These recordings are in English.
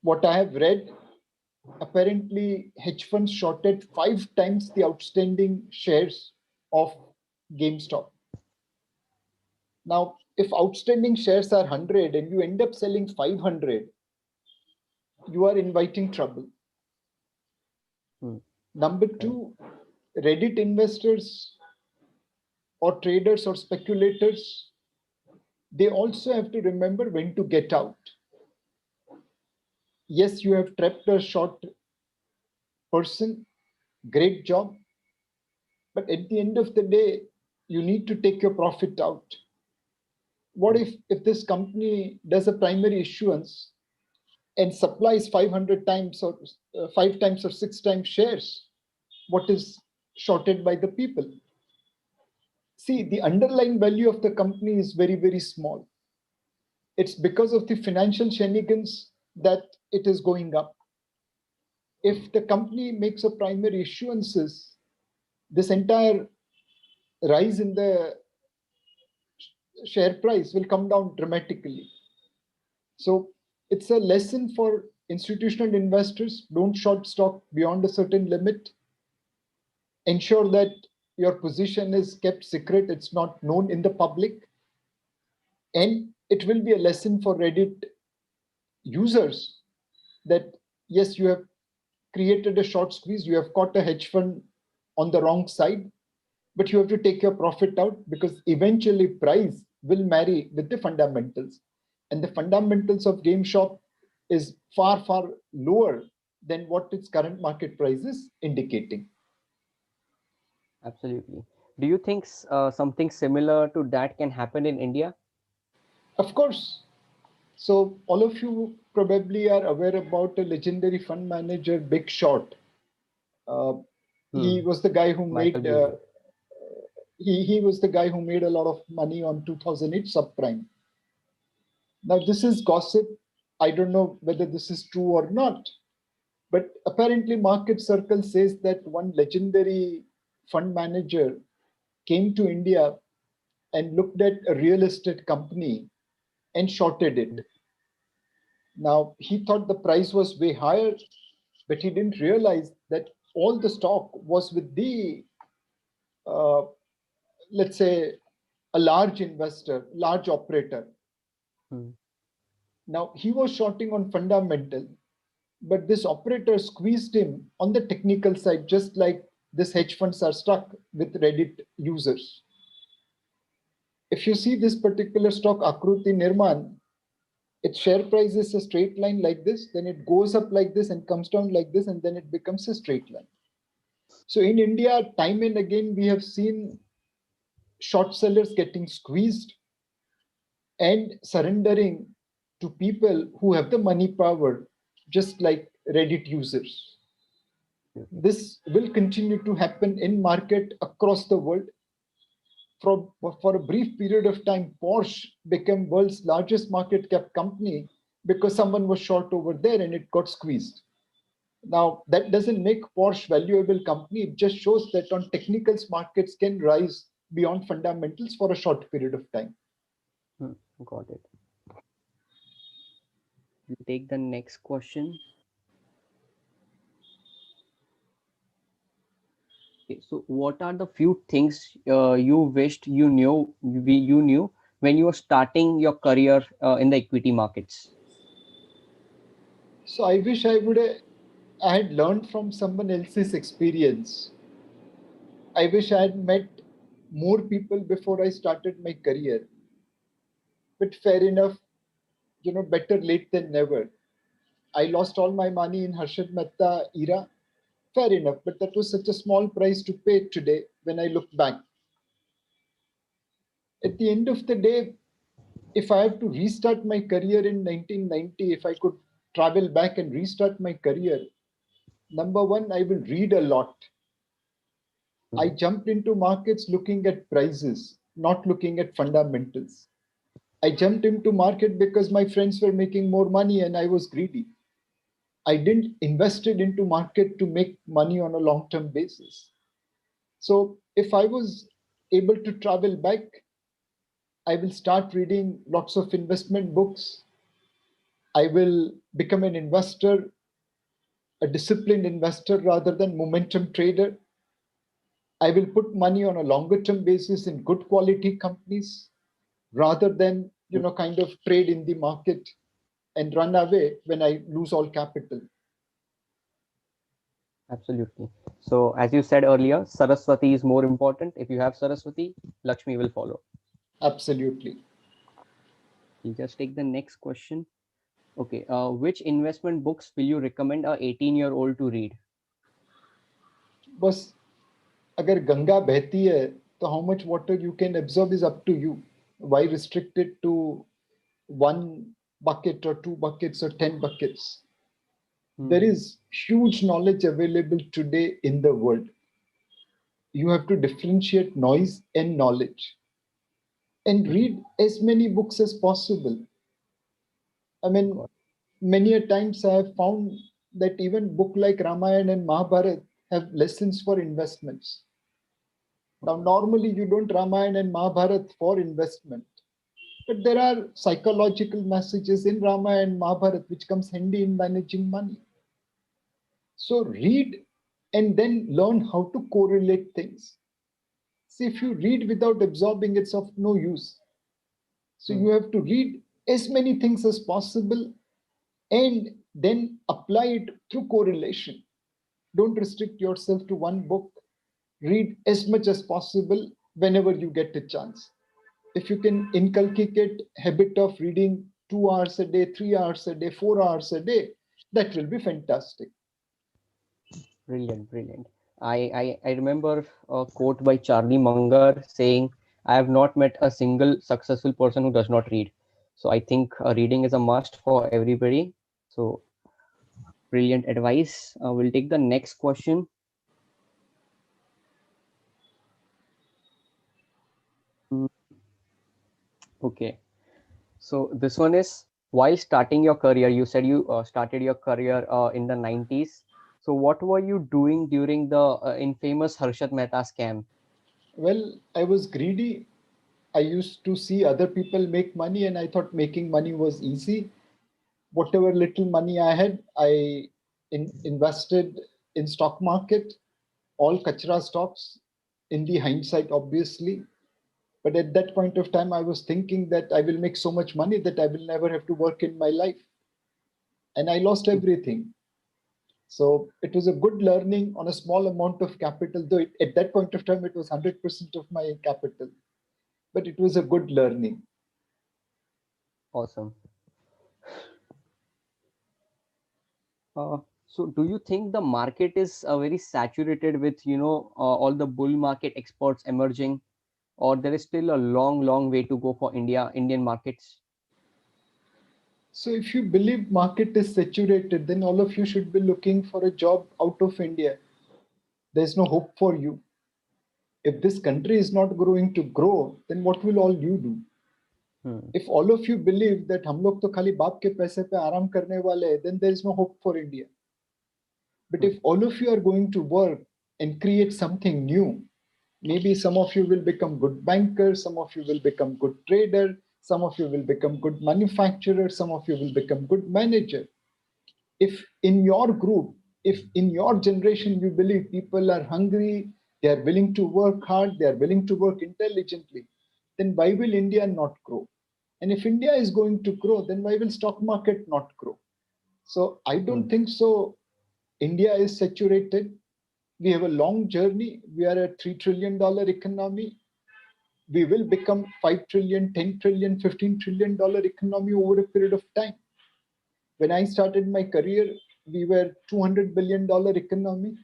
What I have read, apparently hedge funds shorted 5 times the outstanding shares of GameStop. Now, if outstanding shares are 100 and you end up selling 500, you are inviting trouble. Hmm. Number Correct. two, Reddit investors or traders or speculators, they also have to remember when to get out. Yes, you have trapped a short person, great job, but at the end of the day, you need to take your profit out. What Hmm. if this company does a primary issuance and supplies 500 times or 5 times or 6 times shares? What is shorted by the people? See, the underlying value of the company is very, very small. It's because of the financial shenanigans that it is going up. If the company makes a primary issuances, this entire rise in the share price will come down dramatically. So it's a lesson for institutional investors. Don't short stock beyond a certain limit. Ensure that your position is kept secret, it's not known in the public. And it will be a lesson for Reddit users that yes, you have created a short squeeze, you have caught a hedge fund on the wrong side, but you have to take your profit out because eventually price will marry with the fundamentals. And the fundamentals of GameStop is far, far lower than what its current market price is indicating. Absolutely. Do you think something similar to that can happen in India? Of course. So all of you probably are aware about a legendary fund manager, Big Short. Uh, he Hmm. was the guy who Michael made Burry. he was the guy who made a lot of money on 2008 subprime. Now this is gossip. I don't know whether this is true or not, but apparently market circle says that one legendary fund manager came to India and looked at a real estate company and shorted it. Now he thought the price was way higher, but he didn't realize that all the stock was with the uh, let's say a large investor, large operator. Hmm. Now he was shorting on fundamental, but this operator squeezed him on the technical side, just like this hedge funds are stuck with Reddit users. If you see this particular stock, Akruti Nirman, its share price is a straight line like this, then it goes up like this and comes down like this, and then it becomes a straight line. So in India, time and again, we have seen short sellers getting squeezed and surrendering to people who have the money power, just like Reddit users. Absolutely. This will continue to happen in market across the world. For a brief period of time, Porsche became world's largest market cap company because someone was short over there and it got squeezed. Now, that doesn't make Porsche valuable company. It just shows that on technicals, markets can rise beyond fundamentals for a short period of time. Hmm. Got it. We'll take the next question. Okay, so what are the few things you wished you knew when you were starting your career in the equity markets? So I wish I had learned from someone else's experience. I wish I had met more people before I started my career. But fair enough, better late than never. I lost all my money in Harshad Mehta era. Fair enough, but that was such a small price to pay today when I look back. At the end of the day, if I have to restart my career in 1990, if I could travel back and restart my career, number one, I will read a lot. I Hmm. jumped into markets looking at prices, not looking at fundamentals. I jumped into market because my friends were making more money and I was greedy. I didn't invest it into market to make money on a long-term basis. So if I was able to travel back, I will start reading lots of investment books. I will become an investor, a disciplined investor rather than momentum trader. I will put money on a longer term basis in good quality companies rather than, kind of trade in the market and run away when I lose all capital. Absolutely. So as you said earlier, Saraswati is more important. If you have Saraswati, Lakshmi will follow. Absolutely. We'll just take the next question. Okay. Which investment books will you recommend a 18-year-old to read? बस अगर गंगा बहती है तो how much water you can absorb is up to you. Why restrict it to one bucket or two buckets or 10 buckets? There is huge knowledge available today in the world. You have to differentiate noise and knowledge and read as many books as possible. I mean, many a times I have found that even book like Ramayana and Mahabharata have lessons for investments. Now, normally you don't Ramayana and Mahabharata for investment, but there are psychological messages in Ramayana and Mahabharata which comes handy in managing money. So read and then learn how to correlate things. See, if you read without absorbing, it's of no use. So you have to read as many things as possible and then apply it through correlation. Don't restrict yourself to one book. Read as much as possible whenever you get a chance. If you can inculcate habit of reading 2 hours a day, 3 hours a day, 4 hours a day, that will be fantastic. Brilliant, brilliant. I remember a quote by Charlie Munger saying, I have not met a single successful person who does not read. So I think reading is a must for everybody. So brilliant advice. We'll take the next question. Okay. So this one is, while starting your career, you said you started your career in the 90s. So what were you doing during the infamous Harshad Mehta scam? Well, I was greedy. I used to see other people make money and I thought making money was easy. Whatever little money I had, I invested in stock market, all kachra stocks in the hindsight, obviously. But at that point of time, I was thinking that I will make so much money that I will never have to work in my life. And I lost everything. So it was a good learning on a small amount of capital, though at that point of time, it was 100% of my capital. But it was a good learning. Awesome. So do you think the market is very saturated with, all the bull market experts emerging, or there is still a long, long way to go for Indian markets? So if you believe market is saturated, then all of you should be looking for a job out of India. There's no hope for you. If this country is not growing to grow, then what will all you do? If all of you believe that हम लोग तो खाली बाप के पैसे पे आराम करने वाले हैं, then there is no hope for India. But if all of you are going to work and create something new, maybe some of you will become good bankers, some of you will become good trader, some of you will become good manufacturer, some of you will become good manager. If in your group, if in your generation you believe people are hungry, they are willing to work hard, they are willing to work intelligently, then why will India not grow? And if India is going to grow, then why will stock market not grow? So I don't think so. India is saturated. We have a long journey. We are a $3 trillion economy. We will become 5 trillion, 10 trillion, $15 trillion economy over a period of time. When I started my career, we were $200 billion economy.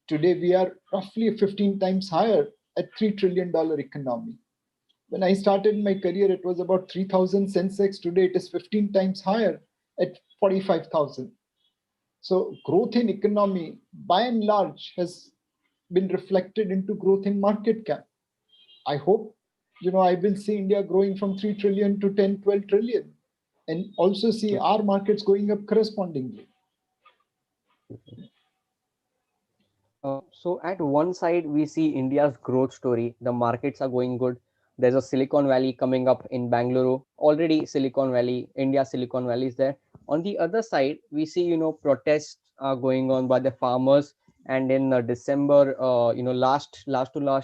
Today, we are roughly 15 times higher at $3 trillion economy. When I started my career, it was about 3,000 Sensex. Today, it is 15 times higher at 45,000. So growth in economy, by and large, has been reflected into growth in market cap. I hope, I will see India growing from 3 trillion to 10, 12 trillion, and also see our markets going up correspondingly. So at one side, we see India's growth story. The markets are going good. There's a Silicon Valley coming up in Bangalore. Already Silicon Valley, India Silicon Valley is there. On the other side, we see, protests are going on by the farmers. And in December, last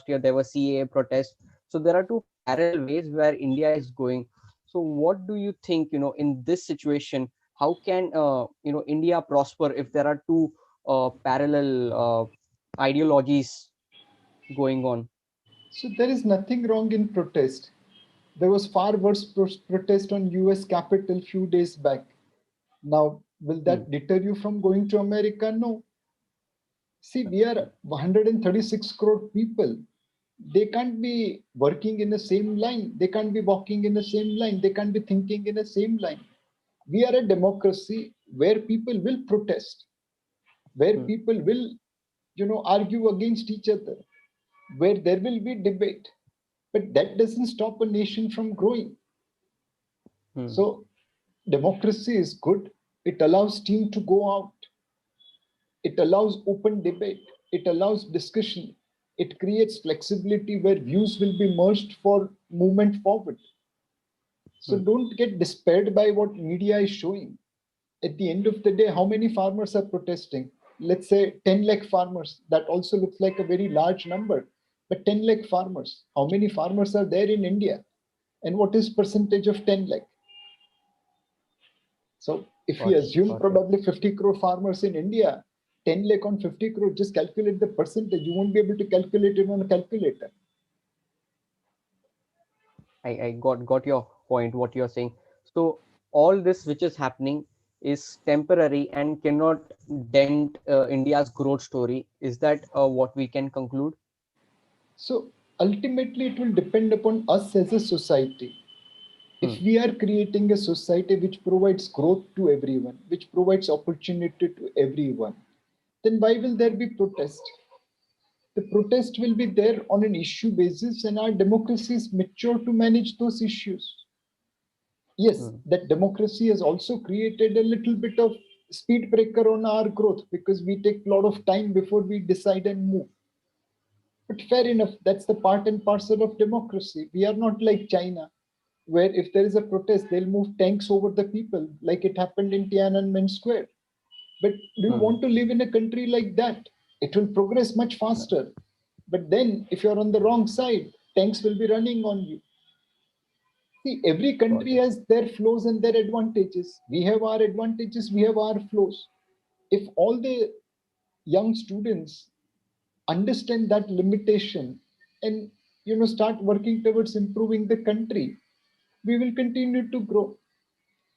year, there were CAA protests. So there are two parallel ways where India is going. So what do you think, in this situation, how can, India prosper if there are two parallel ideologies going on? So there is nothing wrong in protest. There was far worse protest on US Capitol few days back. Now, will Hmm. that deter you from going to America? No. See, we are 136 crore people. They can't be working in the same line. They can't be walking in the same line. They can't be thinking in the same line. We are a democracy where people will protest, where Hmm. people will, argue against each other, where there will be debate. But that doesn't stop a nation from growing. Hmm. So democracy is good. It allows team to go out. It allows open debate. It allows discussion. It creates flexibility where views will be merged for movement forward. So Hmm. don't get despaired by what media is showing. At the end of the day, how many farmers are protesting? Let's say 10 lakh farmers. That also looks like a very large number. But 10 lakh farmers, how many farmers are there in India? And what is percentage of 10 lakh? So if we Got it. assume Got it. probably 50 crore farmers in India, 10 lakh on 50 crore, just calculate the percentage. You won't be able to calculate it on a calculator. I got your point, what you're saying. So all this which is happening is temporary and cannot dent India's growth story. Is that what we can conclude? So ultimately, it will depend upon us as a society. Hmm. If we are creating a society which provides growth to everyone, which provides opportunity to everyone, then why will there be protest? The protest will be there on an issue basis, and our democracy is mature to manage those issues. Yes, Hmm. that democracy has also created a little bit of speed breaker on our growth because we take a lot of time before we decide and move. But fair enough, that's the part and parcel of democracy. We are not like China, where if there is a protest, they'll move tanks over the people, like it happened in Tiananmen Square. But do you Hmm. want to live in a country like that? It will progress much faster. But then, if you're on the wrong side, tanks will be running on you. See, every Got country it. has their flaws and their advantages. We have our advantages, we have our flaws. If all the young students understand that limitation and start working towards improving the country, we will continue to grow.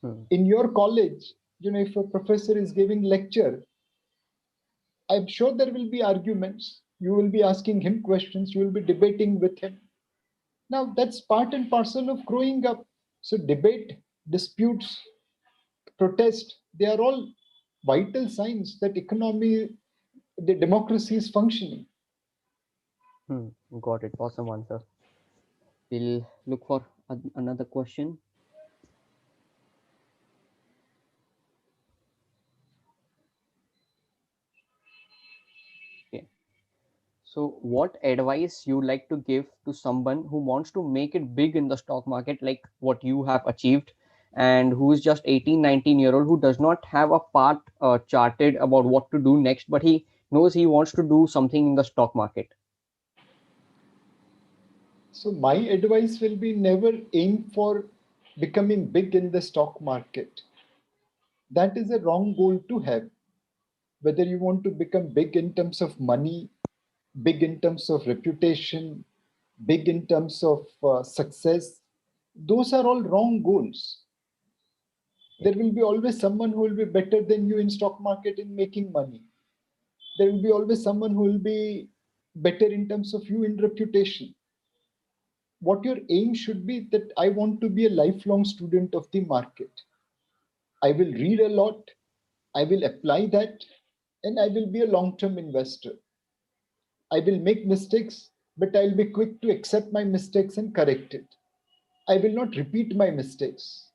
Hmm. In your college, if a professor is giving lecture, I'm sure there will be arguments. You will be asking him questions, you will be debating with him. Now that's part and parcel of growing up. So debate, disputes, protest, they are all vital signs that the democracy is functioning. Hmm. Got it. Awesome answer. We'll look for another question. Okay. So, what advice you like to give to someone who wants to make it big in the stock market, like what you have achieved, and who is just 18, 19-year-old who does not have a path charted about what to do next, but he knows he wants to do something in the stock market? So my advice will be never aim for becoming big in the stock market. That is a wrong goal to have. Whether you want to become big in terms of money, big in terms of reputation, big in terms of success, those are all wrong goals. Yeah. There will be always someone who will be better than you in stock market in making money. There will be always someone who will be better in terms of you in reputation. What your aim should be that I want to be a lifelong student of the market. I will read a lot, I will apply that, and I will be a long term investor. I will make mistakes, but I'll be quick to accept my mistakes and correct it. I will not repeat my mistakes.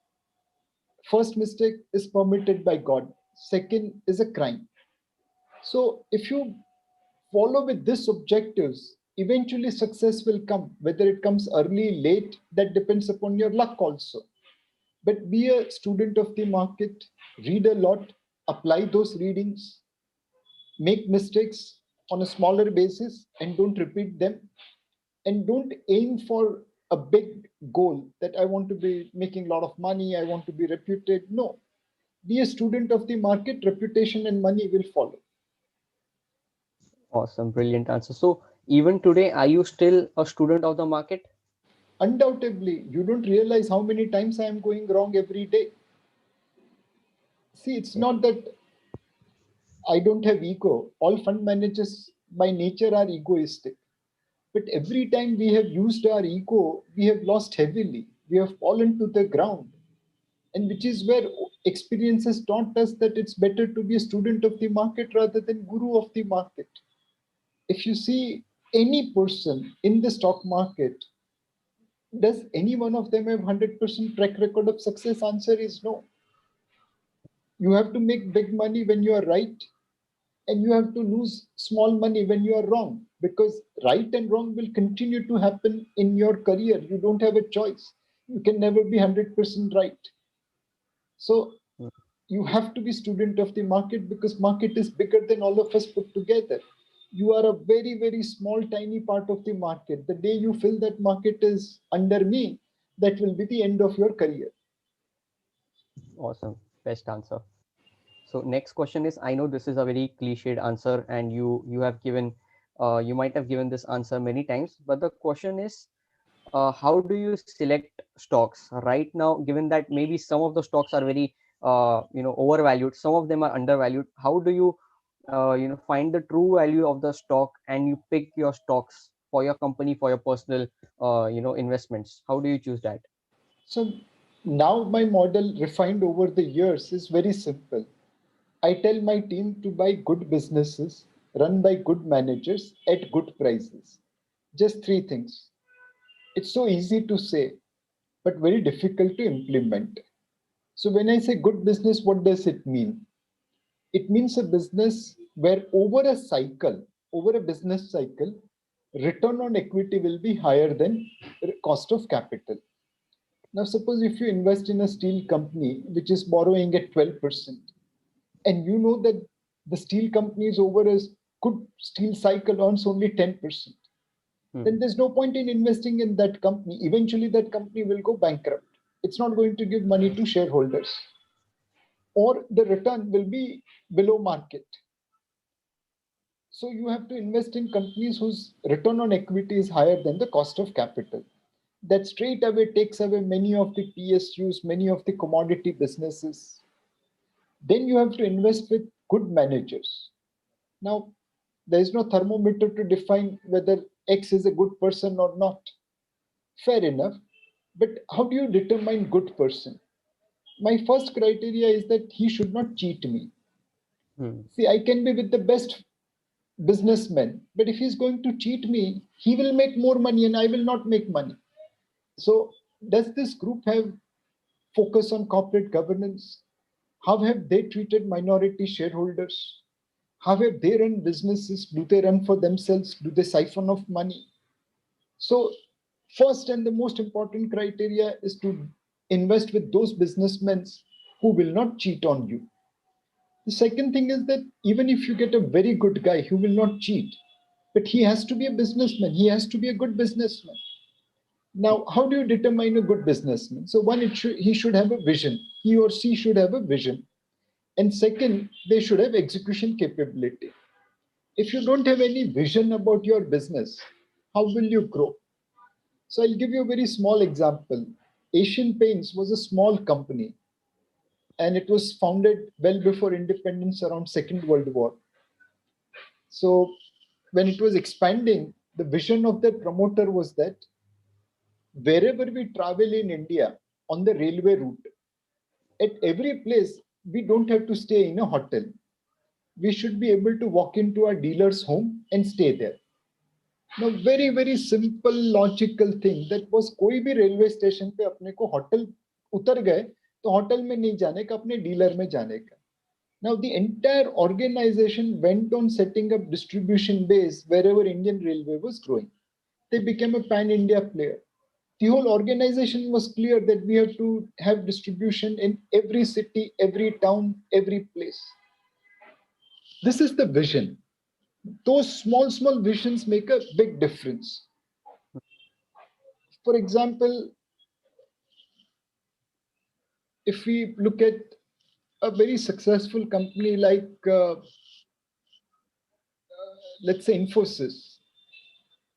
First mistake is permitted by God, second is a crime. So if you follow with these objectives, eventually success will come. Whether it comes early, late, that depends upon your luck also. But be a student of the market, read a lot, apply those readings, make mistakes on a smaller basis and don't repeat them, and don't aim for a big goal that I want to be making a lot of money, I want to be reputed. No, be a student of the market, reputation and money will follow. Awesome, brilliant answer. So even today, are you still a student of the market? Undoubtedly, you don't realize how many times I am going wrong every day. See, it's Yeah. not that I don't have ego. All fund managers by nature are egoistic. But every time we have used our ego, we have lost heavily. We have fallen to the ground. And which is where experience has taught us that it's better to be a student of the market rather than guru of the market. If you see any person in the stock market, does any one of them have 100% track record of success? Answer is no. You have to make big money when you are right, and you have to lose small money when you are wrong, because right and wrong will continue to happen in your career. You don't have a choice. You can never be 100% right. So Mm. you have to be student of the market, because market is bigger than all of us put together. You are a very, very small, tiny part of the market. The day you feel that market is under me, that will be the end of your career. Awesome, best answer. So next question is, I know this is a very cliched answer, and you have given, you might have given this answer many times, but the question is, how do you select stocks right now, given that maybe some of the stocks are very overvalued, some of them are undervalued? How do you find the true value of the stock and you pick your stocks for your company, for your personal investments? How do you choose that? So now my model, refined over the years, is very simple. I tell my team to buy good businesses run by good managers at good prices. Just three things. It's so easy to say, but very difficult to implement. So when I say good business, what does it mean? It means a business where over a business cycle, return on equity will be higher than cost of capital. Now, suppose if you invest in a steel company which is borrowing at 12%, and you know that the steel companies over a good steel cycle earns only 10%, then Hmm. there's no point in investing in that company. Eventually, that company will go bankrupt. It's not going to give money to shareholders, or the return will be below market. So you have to invest in companies whose return on equity is higher than the cost of capital. That straight away takes away many of the PSUs, many of the commodity businesses. Then you have to invest with good managers. Now, there is no thermometer to define whether X is a good person or not. Fair enough. But how do you determine good person? My first criteria is that he should not cheat me. Hmm. See, I can be with the best businessman, but if he's going to cheat me, he will make more money and I will not make money. So, does this group have focus on corporate governance? How have they treated minority shareholders? How have they run businesses? Do they run for themselves? Do they siphon off money? So, first and the most important criteria is to invest with those businessmen who will not cheat on you. The second thing is that even if you get a very good guy who will not cheat, but he has to be a businessman, he has to be a good businessman. Now, how do you determine a good businessman? So, one, he should have a vision. He or she should have a vision. And second, they should have execution capability. If you don't have any vision about your business, how will you grow? So I'll give you a very small example. Asian Paints was a small company, and it was founded well before independence, around Second World War. So when it was expanding, the vision of the promoter was that wherever we travel in India on the railway route, at every place, we don't have to stay in a hotel. We should be able to walk into our dealer's home and stay there. Now, very, very simple logical thing that was, कोई भी railway station पे अपने को hotel उतर गए तो hotel में नहीं जाने का, अपने डीलर में जाने का. Now, the entire organization went on setting up distribution base wherever Indian Railway was growing. They became a pan-India player. The whole organization was clear that we have to have distribution in every city, every town, every place. This is the vision. Those small visions make a big difference. For example, if we look at a very successful company like, let's say, Infosys,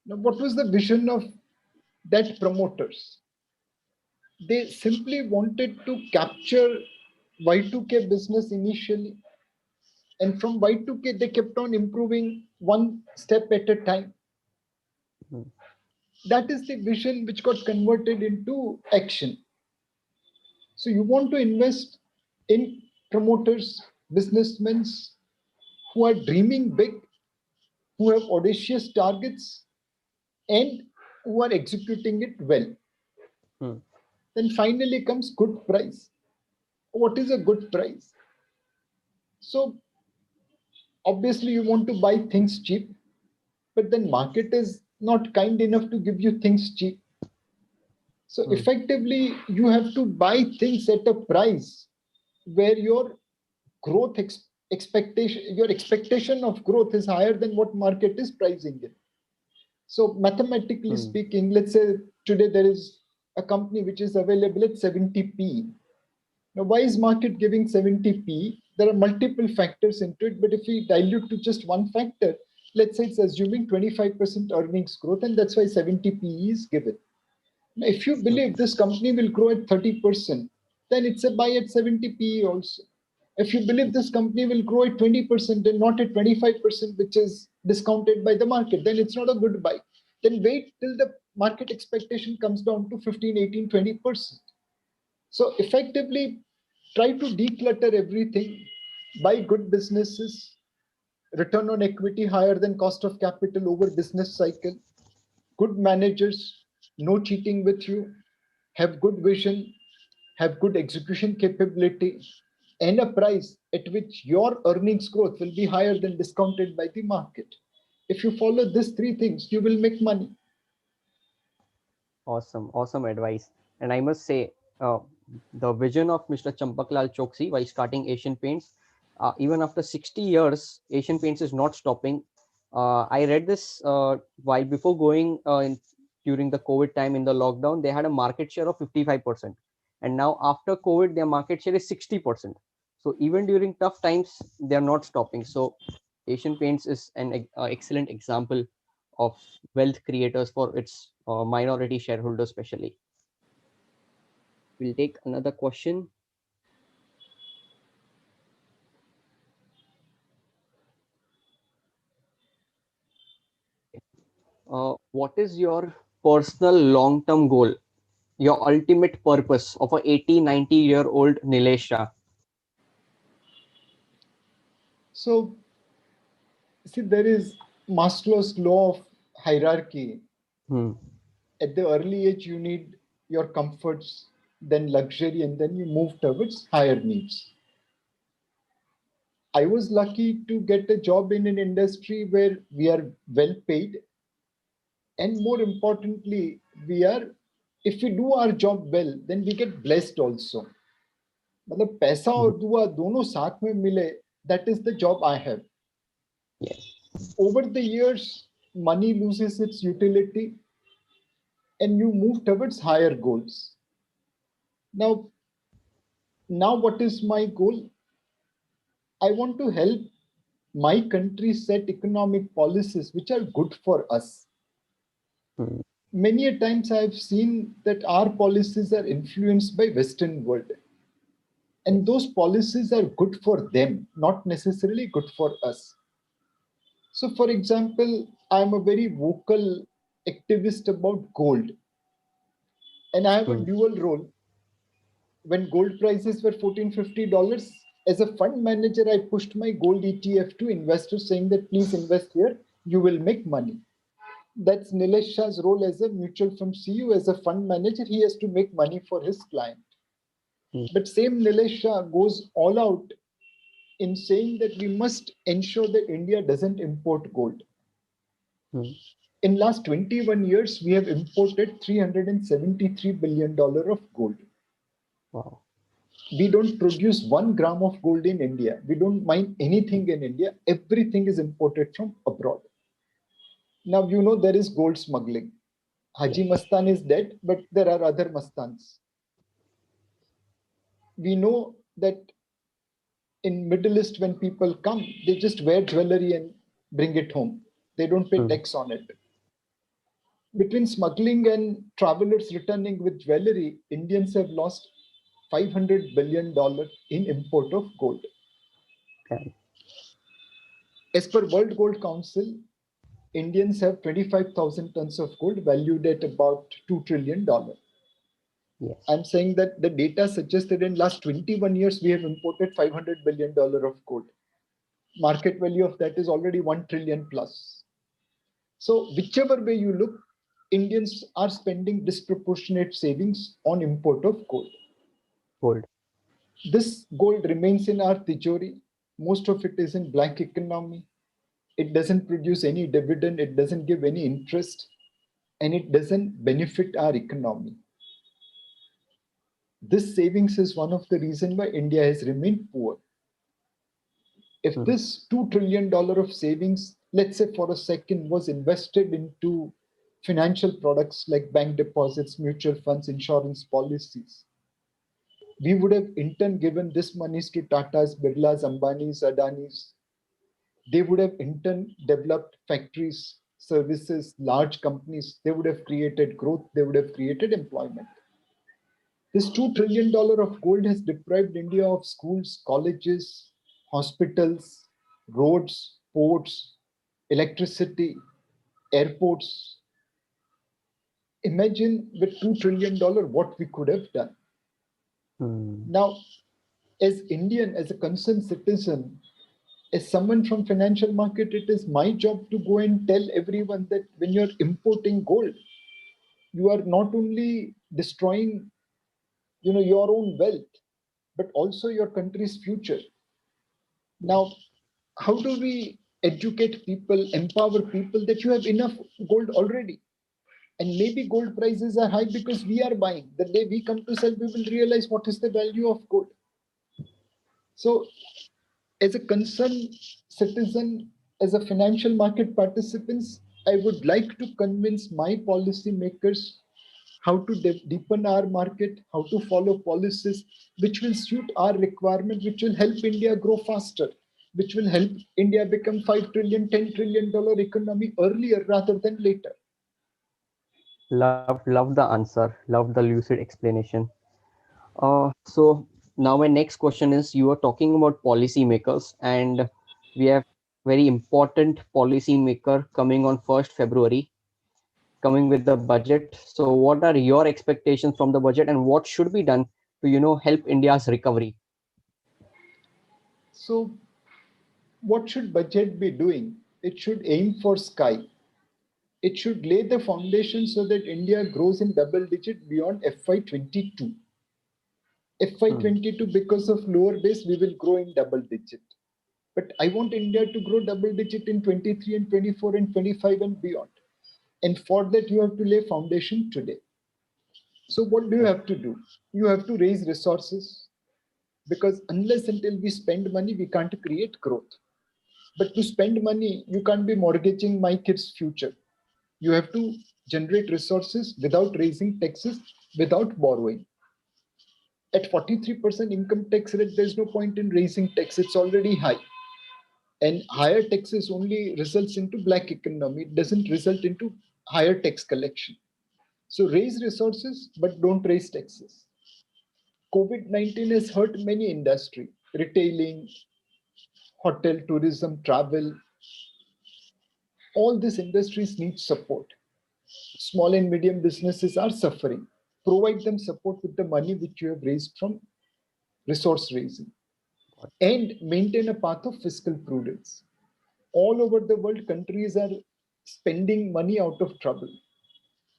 now what was the vision of that promoters? They simply wanted to capture Y2K business initially. And from Y2K, they kept on improving one step at a time. Hmm. That is the vision which got converted into action. So you want to invest in promoters, businessmen who are dreaming big, who have audacious targets, and who are executing it well. Hmm. Then finally comes good price. What is a good price? So obviously you want to buy things cheap, but then market is not kind enough to give you things cheap. So Hmm. effectively, you have to buy things at a price where your growth expectation, your expectation of growth is higher than what market is pricing it. So mathematically Hmm. speaking, let's say today there is a company which is available at 70p. Now, why is market giving 70p? There are multiple factors into it, but if we dilute to just one factor, let's say it's assuming 25% earnings growth, and that's why 70p is given. Now, if you Hmm. believe this company will grow at 30%, then it's a buy at 70p also. If you believe this company will grow at 20% and not at 25%, which is discounted by the market, then it's not a good buy. Then wait till the market expectation comes down to 15, 18, 20%. So effectively, try to declutter everything, buy good businesses, return on equity higher than cost of capital over business cycle, good managers, no cheating with you, have good vision, have good execution capability, and a price at which your earnings growth will be higher than discounted by the market. If you follow these three things, you will make money. Awesome, awesome advice. And I must say, uh, the vision of Mr. Champaklal Choksi while starting Asian Paints, even after 60 years, Asian Paints is not stopping. I read this while before going during the COVID time in the lockdown, they had a market share of 55%. And now after COVID, their market share is 60%. So even during tough times, they are not stopping. So Asian Paints is an excellent example of wealth creators for its minority shareholders especially. We'll take another question. What is your personal long-term goal, your ultimate purpose of a 80, 90-year-old Nilesh Shah? So, see, there is Maslow's law of hierarchy. Hmm. At the early age, you need your comforts, then luxury, and then you move towards higher needs. I was lucky to get a job in an industry where we are well paid, and more importantly, we are, if we do our job well, then we get blessed also. मतलब पैसा Hmm. और दुआ दोनों साथ में मिले, that is the job I have. Yes. Over the years, money loses its utility and you move towards higher goals. Now, what is my goal? I want to help my country set economic policies which are good for us. Hmm. Many a times I have seen that our policies are influenced by Western world, and Yes. those policies are good for them, not necessarily good for us. So, for example, I'm a very vocal activist about gold, and I have a Hmm. dual role. When gold prices were $1450, as a fund manager, I pushed my gold ETF to investors saying that please invest here, you will make money. That's Nilesh Shah's role as a mutual fund CEO, as a fund manager. He has to make money for his client. Hmm. But same Nilesh Shah goes all out in saying that we must ensure that India doesn't import gold. Hmm. In last 21 years, we have imported $373 billion of gold. Wow. We don't produce 1 gram of gold in India. We don't mine anything in India. Everything is imported from abroad. Now, you know, there is gold smuggling. Yes. Haji Mastan is dead, but there are other Mastans. We know that in Middle East, when people come, they just wear jewelry and bring it home. They don't pay Hmm. tax on it. Between smuggling and travelers returning with jewelry, Indians have lost $500 billion in import of gold. Okay. As per World Gold Council, Indians have 25,000 tons of gold valued at about $2 trillion. Yes. I'm saying that the data suggests that in last 21 years, we have imported $500 billion of gold. Market value of that is already 1 trillion plus. So whichever way you look, Indians are spending disproportionate savings on import of gold. Gold. This gold remains in our tijori. Most of it is in black economy. It doesn't produce any dividend. It doesn't give any interest, and it doesn't benefit our economy. This savings is one of the reasons why India has remained poor. If Hmm. this $2 trillion of savings, let's say for a second, was invested into financial products like bank deposits, mutual funds, insurance policies, we would have in turn given this monies to Tata's, Birla's, Ambani's, Adani's. They would have in turn developed factories, services, large companies. They would have created growth. They would have created employment. This $2 trillion of gold has deprived India of schools, colleges, hospitals, roads, ports, electricity, airports. Imagine with $2 trillion what we could have done. Hmm. Now, as Indian, as a concerned citizen, as someone from financial market, it is my job to go and tell everyone that when you're importing gold, you are not only destroying, your own wealth, but also your country's future. Now, how do we educate people, empower people that you have enough gold already? And maybe gold prices are high because we are buying. The day we come to sell, we will realize what is the value of gold. So, as a concerned citizen, as a financial market participants, I would like to convince my policymakers how to deepen our market, how to follow policies which will suit our requirement, which will help India grow faster, which will help India become 5 trillion, $10 trillion economy earlier rather than later. Love the answer. Love the lucid explanation. So now my next question is, you are talking about policymakers, and we have very important policymaker coming on 1st February, coming with the budget. So what are your expectations from the budget, and what should be done to, help India's recovery? So, what should budget be doing? It should aim for sky. It should lay the foundation so that India grows in double digit beyond FY22. Hmm. FY22, because of lower base, we will grow in double digit. But I want India to grow double digit in 23 and 24 and 25 and beyond. And for that, you have to lay foundation today. So what do you have to do? You have to raise resources, because unless until we spend money, we can't create growth. But to spend money, you can't be mortgaging my kids' future. You have to generate resources without raising taxes, without borrowing. At 43% income tax rate, there's no point in raising tax. It's already high. And higher taxes only results into black economy. It doesn't result into higher tax collection. So raise resources, but don't raise taxes. COVID-19 has hurt many industry, retailing, hotel, tourism, travel. All these industries need support. Small and medium businesses are suffering. Provide them support with the money which you have raised from resource raising, and maintain a path of fiscal prudence. All over the world, countries are spending money out of trouble.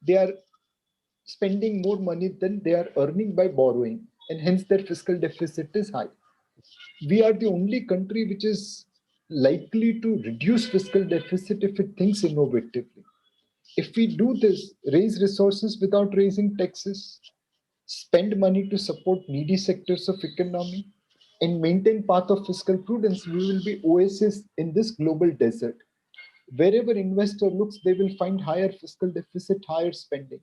They are spending more money than they are earning by borrowing, and hence their fiscal deficit is high. We are the only country which is likely to reduce fiscal deficit if it thinks innovatively. If we do this, raise resources without raising taxes, spend money to support needy sectors of economy, and maintain path of fiscal prudence, we will be oasis in this global desert. Wherever investor looks, they will find higher fiscal deficit, higher spending.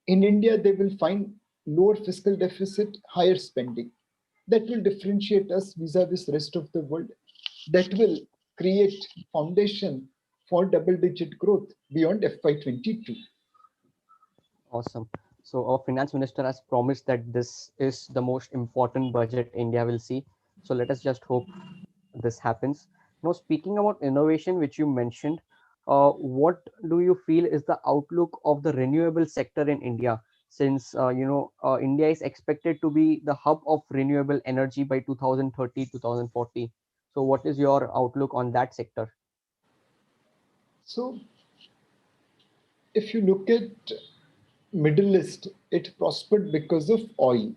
In India, they will find lower fiscal deficit, higher spending. That will differentiate us vis-a-vis rest of the world. That will create foundation for double-digit growth beyond FY22. Awesome. So our finance minister has promised that this is the most important budget India will see. So let us just hope this happens. Now, speaking about innovation, which you mentioned, what do you feel is the outlook of the renewable sector in India? Since India is expected to be the hub of renewable energy by 2030, 2040. So, what is your outlook on that sector? So, if you look at Middle East, it prospered because of oil,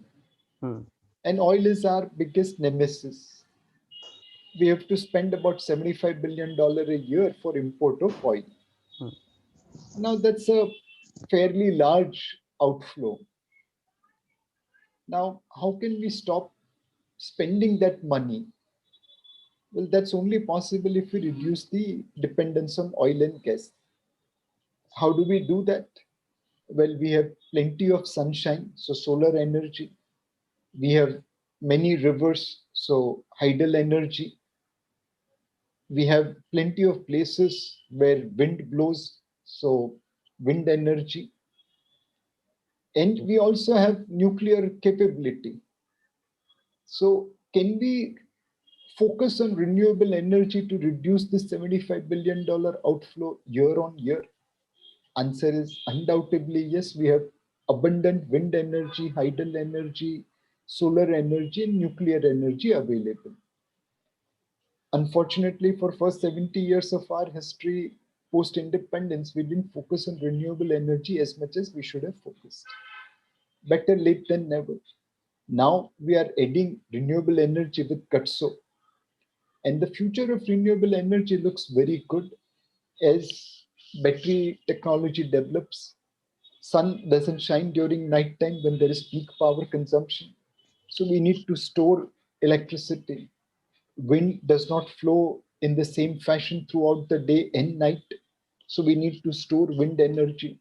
Hmm. and oil is our biggest nemesis. We have to spend about $75 billion a year for import of oil. Hmm. Now, that's a fairly large outflow. Now, how can we stop spending that money? Well, that's only possible if we reduce the dependence on oil and gas. How do we do that? Well, we have plenty of sunshine, so solar energy. We have many rivers, so hydel energy. We have plenty of places where wind blows, so wind energy. And we also have nuclear capability. So, can we focus on renewable energy to reduce the $75 billion outflow year on year? Answer is undoubtedly yes. We have abundant wind energy, hydel energy, solar energy, and nuclear energy available. Unfortunately, for first 70 years of our history, post independence, we didn't focus on renewable energy as much as we should have focused. Better late than never. Now we are adding renewable energy with Katso, and the future of renewable energy looks very good as battery technology develops. Sun doesn't shine during night time when there is peak power consumption. So we need to store electricity. Wind does not flow in the same fashion throughout the day and night. So we need to store wind energy.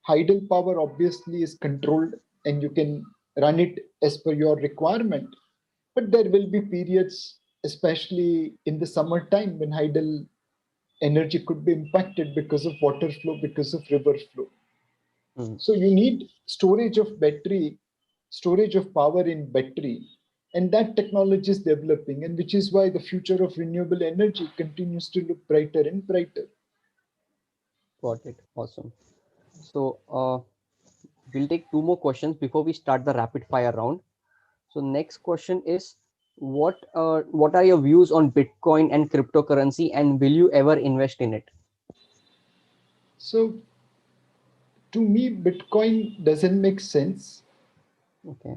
Hydel power obviously is controlled and you can run it as per your requirement. But there will be periods, especially in the summertime, when hydel energy could be impacted because of water flow, because of river flow. Hmm. So you need storage of battery, storage of power in battery, and that technology is developing, and which is why the future of renewable energy continues to look brighter and brighter. Got it. Awesome. So, we'll take two more questions before we start the rapid fire round. So next question is, what are your views on Bitcoin and cryptocurrency, and will you ever invest in it? So to me, Bitcoin doesn't make sense. Okay.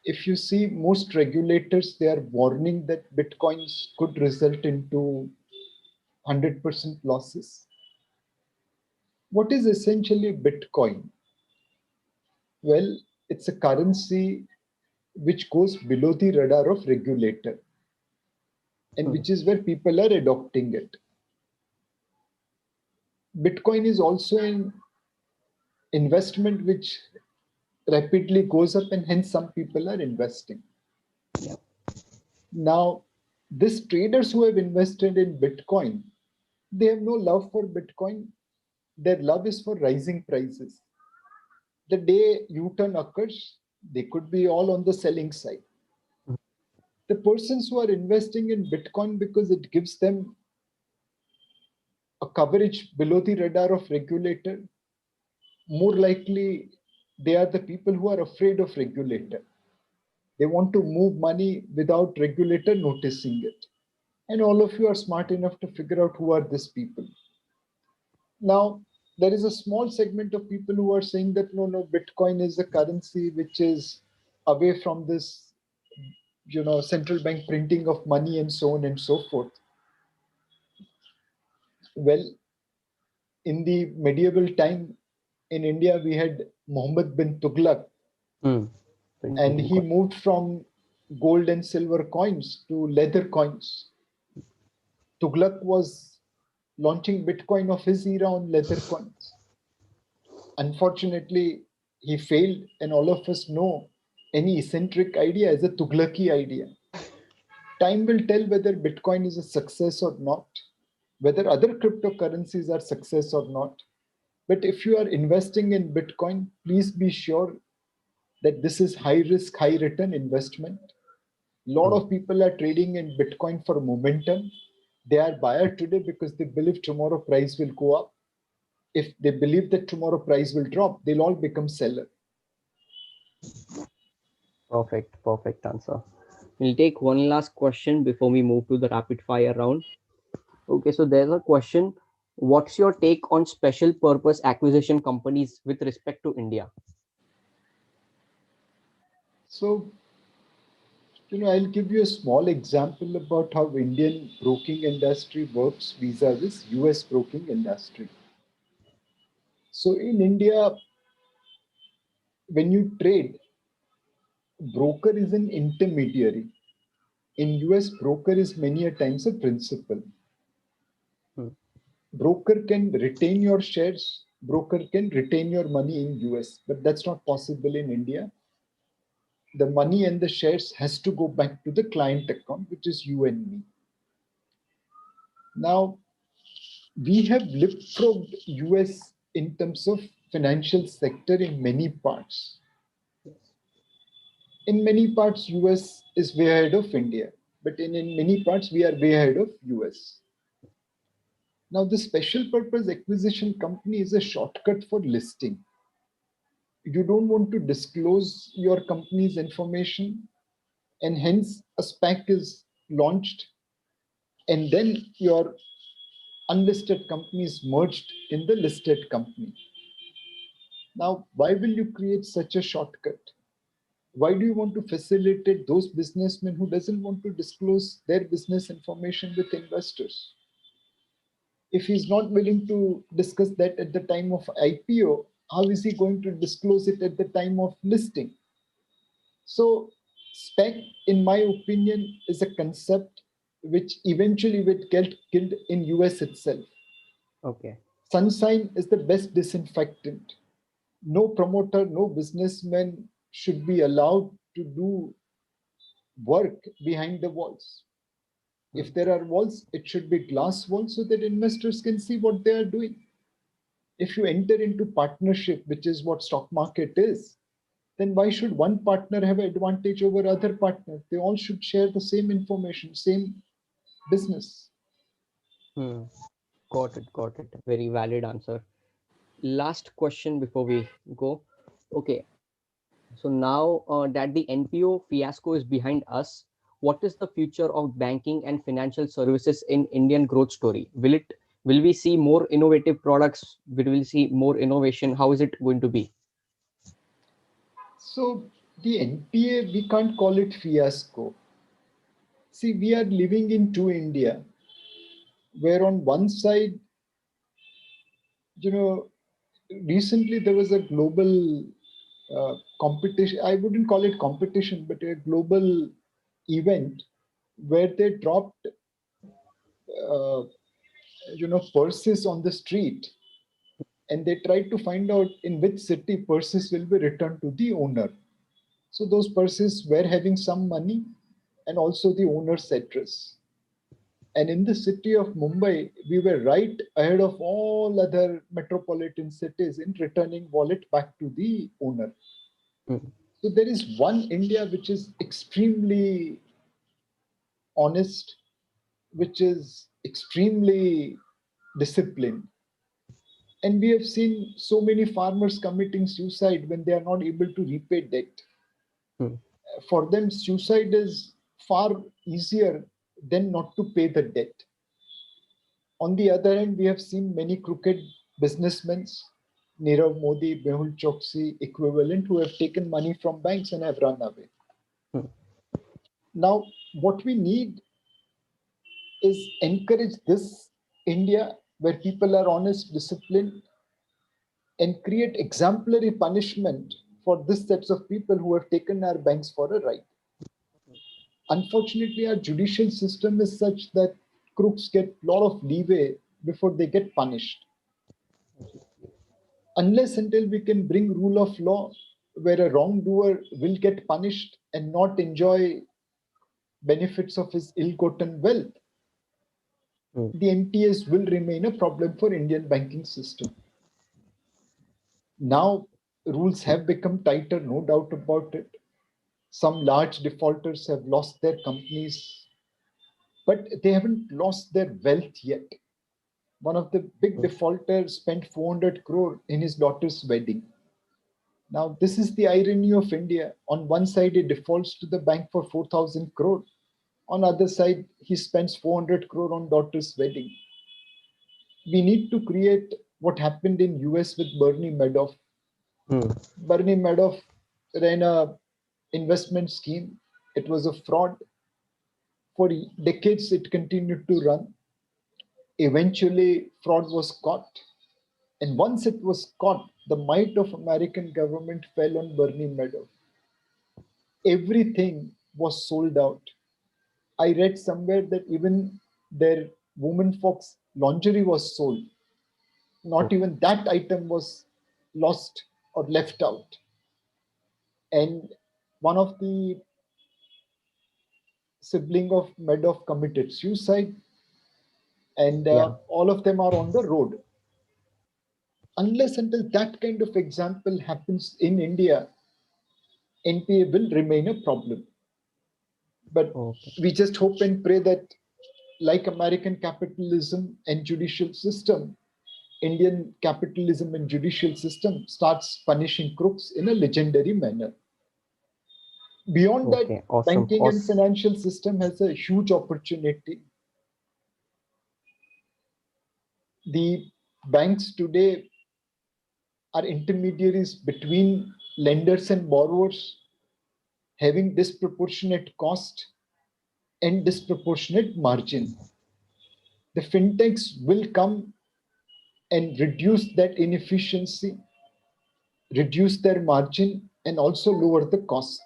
If you see most regulators, they are warning that Bitcoins could result into 100% losses. What is essentially Bitcoin? Well, it's a currency which goes below the radar of regulator and Hmm. which is where people are adopting it. Bitcoin is also an investment which rapidly goes up and hence some people are investing. Yeah. Now, these traders who have invested in Bitcoin, they have no love for Bitcoin. Their love is for rising prices. The day U-turn occurs, they could be all on the selling side. Hmm. The persons who are investing in Bitcoin because it gives them a coverage below the radar of regulator, more likely they are the people who are afraid of regulator. They want to move money without regulator noticing it. And all of you are smart enough to figure out who are these people. Now, there is a small segment of people who are saying that no, Bitcoin is a currency which is away from this, central bank printing of money and so on and so forth. Well, in the medieval time in India, we had Muhammad bin Tughlaq, and he moved from gold and silver coins to leather coins. Tughlaq was launching Bitcoin of his era on leather coins. Unfortunately, he failed, and all of us know any eccentric idea is a Tughlaqi idea. Time will tell whether Bitcoin is a success or not, whether other cryptocurrencies are success or not. But if you are investing in Bitcoin, please be sure that this is high risk, high return investment. A lot of people are trading in Bitcoin for momentum. They are buyer today because they believe tomorrow price will go up. If they believe that tomorrow price will drop, they'll all become seller. Perfect answer. We'll take one last question before we move to the rapid fire round. Okay, so there's a question. What's your take on special purpose acquisition companies with respect to India? So, I'll give you a small example about how Indian broking industry works vis-a-vis US broking industry. So in India, when you trade, broker is an intermediary. In US, broker is many a times a principal. Broker can retain your shares, broker can retain your money in US, but that's not possible in India. The money and the shares has to go back to the client account, which is you and me. Now, we have leapfrogged US in terms of financial sector in many parts. In many parts, US is way ahead of India, but in many parts, we are way ahead of US. Now, the special purpose acquisition company is a shortcut for listing. You don't want to disclose your company's information, and hence a SPAC is launched, and then your unlisted company is merged in the listed company. Now, why will you create such a shortcut? Why do you want to facilitate those businessmen who doesn't want to disclose their business information with investors? If he's not willing to discuss that at the time of IPO, how is he going to disclose it at the time of listing? So SPAC, in my opinion, is a concept which eventually will get killed in US itself. Okay. Sunshine is the best disinfectant. No promoter, no businessman should be allowed to do work behind the walls. If there are walls, it should be glass walls so that investors can see what they are doing. If you enter into partnership, which is what stock market is, then why should one partner have an advantage over other partners? They all should share the same information, same business. Got it. Very valid answer. Last question before we go. Okay. So now that the NPO fiasco is behind us, what is the future of banking and financial services in Indian growth story? Will we see more innovative products? Will we see more innovation? How is it going to be? So the NPA, we can't call it fiasco. See, we are living in two India, where on one side, recently there was a global competition. I wouldn't call it competition, but a global event where they dropped, purses on the street, and they tried to find out in which city purses will be returned to the owner. So those purses were having some money and also the owner's address. And in the city of Mumbai, we were right ahead of all other metropolitan cities in returning wallet back to the owner. So there is one India which is extremely honest, which is extremely disciplined. And we have seen so many farmers committing suicide when they are not able to repay debt. For them, suicide is far easier than not to pay the debt. On the other hand, we have seen many crooked businessmen, Nirav Modi, Mehul Choksi equivalent, who have taken money from banks and have run away. Now, what we need is encourage this India where people are honest, disciplined, and create exemplary punishment for this sets of people who have taken our banks for a ride. Unfortunately, our judicial system is such that crooks get a lot of leeway before they get punished. Unless until we can bring rule of law where a wrongdoer will get punished and not enjoy benefits of his ill-gotten wealth, Hmm. the NTS will remain a problem for Indian banking system. Now, rules have become tighter, no doubt about it. Some large defaulters have lost their companies, but they haven't lost their wealth yet. One of the big defaulters spent 400 crore in his daughter's wedding. Now, this is the irony of India. On one side, he defaults to the bank for 4,000 crore. On the other side, he spends 400 crore on daughter's wedding. We need to create what happened in US with Bernie Madoff. Hmm. Bernie Madoff ran a investment scheme. It was a fraud. For decades, it continued to run. Eventually, fraud was caught. And once it was caught, the might of American government fell on Bernie Madoff. Everything was sold out. I read somewhere that even their woman fox lingerie was sold. Not Okay. even that item was lost or left out. And one of the sibling of Madoff committed suicide, and Yeah. all of them are on the road. Unless until that kind of example happens in India, NPA will remain a problem. But Okay. we just hope and pray that, like American capitalism and judicial system, Indian capitalism and judicial system starts punishing crooks in a legendary manner. Beyond that, Okay. Awesome. banking and Awesome. financial system has a huge opportunity. The banks today are intermediaries between lenders and borrowers, having disproportionate cost and disproportionate margin. The fintechs will come and reduce that inefficiency, reduce their margin, and also lower the cost.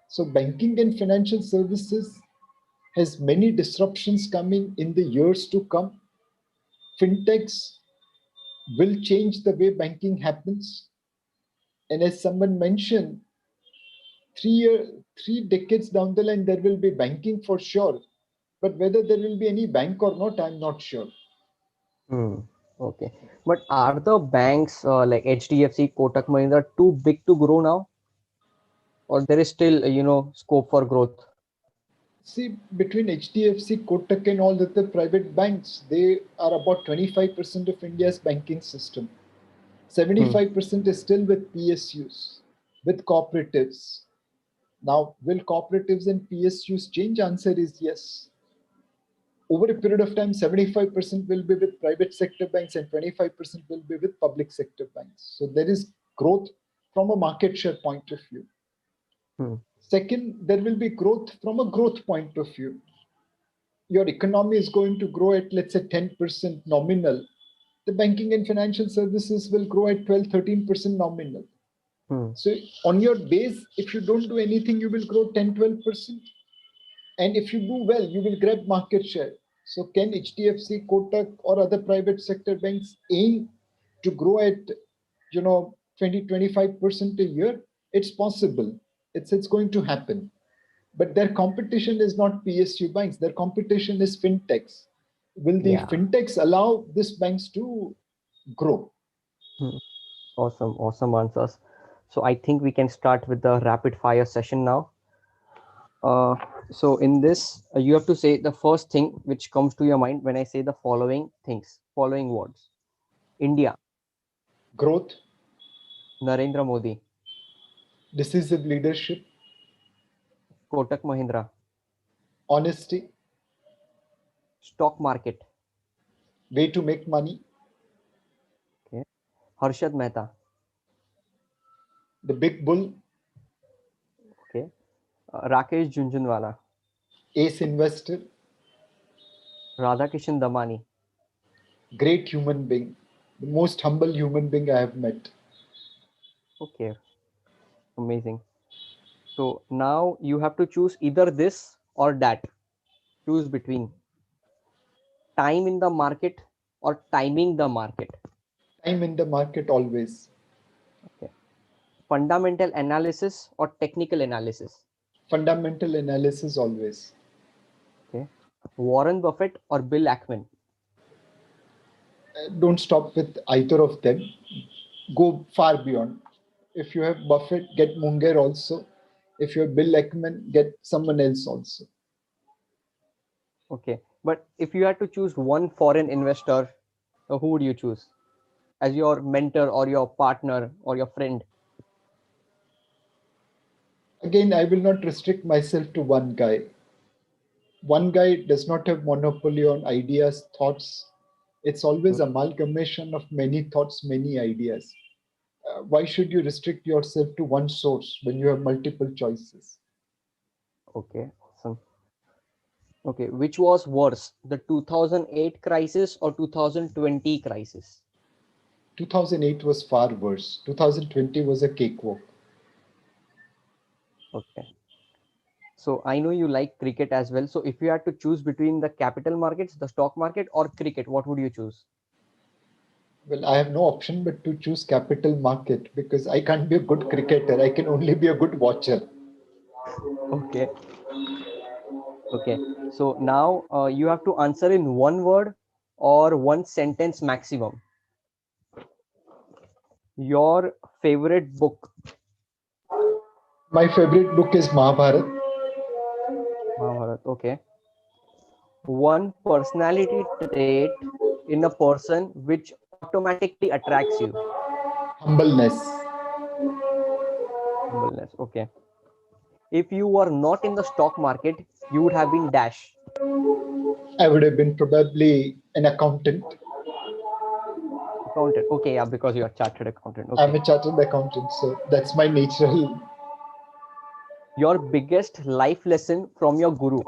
So, banking and financial services has many disruptions coming in the years to come. Fintechs will change the way banking happens. And as someone mentioned, 3 decades down the line, there will be banking for sure. But whether there will be any bank or not, I'm not sure. Hmm. Okay. But are the banks like HDFC, Kotak Mahindra too big to grow now, or there is still scope for growth? See, between HDFC, Kotak, and all the other private banks, they are about 25% of India's banking system. Hmm. 75% is still with PSUs, with cooperatives. Now, will cooperatives and PSUs change? Answer is yes. Over a period of time, 75% will be with private sector banks and 25% will be with public sector banks. So there is growth from a market share point of view. Hmm. Second, there will be growth from a growth point of view. Your economy is going to grow at, let's say, 10% nominal. The banking and financial services will grow at 12, 13% nominal. Hmm. So on your base, if you don't do anything, you will grow 10, 12%. And if you do well, you will grab market share. So can HDFC, Kotak, or other private sector banks aim to grow at 20, 25% a year? It's possible. It's going to happen. But their competition is not PSU banks. Their competition is fintechs. Will the Yeah. fintechs allow these banks to grow? Hmm. Awesome. Awesome answers. So I think we can start with the rapid fire session now. So in this, you have to say the first thing which comes to your mind when I say the following things, following words. India, Growth, Narendra Modi, decisive leadership, Kotak Mahindra, honesty, stock market. way to make money, Okay. Harshad Mehta. the big bull, Okay. Rakesh Jhunjhunwala, ace investor, Radhakishan Damani, Great human being, the most humble human being I have met. Okay, amazing. So now you have to choose either this or that. Choose between time in the market or timing the market. Time in the market always. Okay. Fundamental analysis or technical analysis. Fundamental analysis always. Okay. Warren Buffett or Bill Ackman. Don't stop with either of them. Go far beyond. If you have Buffett, get Munger also. If you have Bill Ackman, get someone else also. Okay. But if you had to choose one foreign investor, who would you choose as your mentor or your partner or your friend? Again, I will not restrict myself to one guy. One guy does not have monopoly on ideas, thoughts. It's always amalgamation of many thoughts, many ideas. Why should you restrict yourself to one source when you have multiple choices? Okay. Awesome. Okay. Which was worse, the 2008 crisis or 2020 crisis? 2008 was far worse. 2020 was a cakewalk. Okay. So I know you like cricket as well. So if you had to choose between the capital markets, the stock market, or cricket, what would you choose? Well, I have no option but to choose capital market because I can't be a good cricketer. I can only be a good watcher. Okay. Okay. So now you have to answer in one word or one sentence maximum. Your favorite book. My favorite book is Mahabharat. Mahabharat. Okay. One personality trait in a person which automatically attracts you. Humbleness. Humbleness. Okay. If you were not in the stock market, you would have been dash. I would have been probably an accountant. Accountant. Okay, yeah, because you are chartered accountant. I'm Okay. a chartered accountant, so that's my natural. Your biggest life lesson from your guru.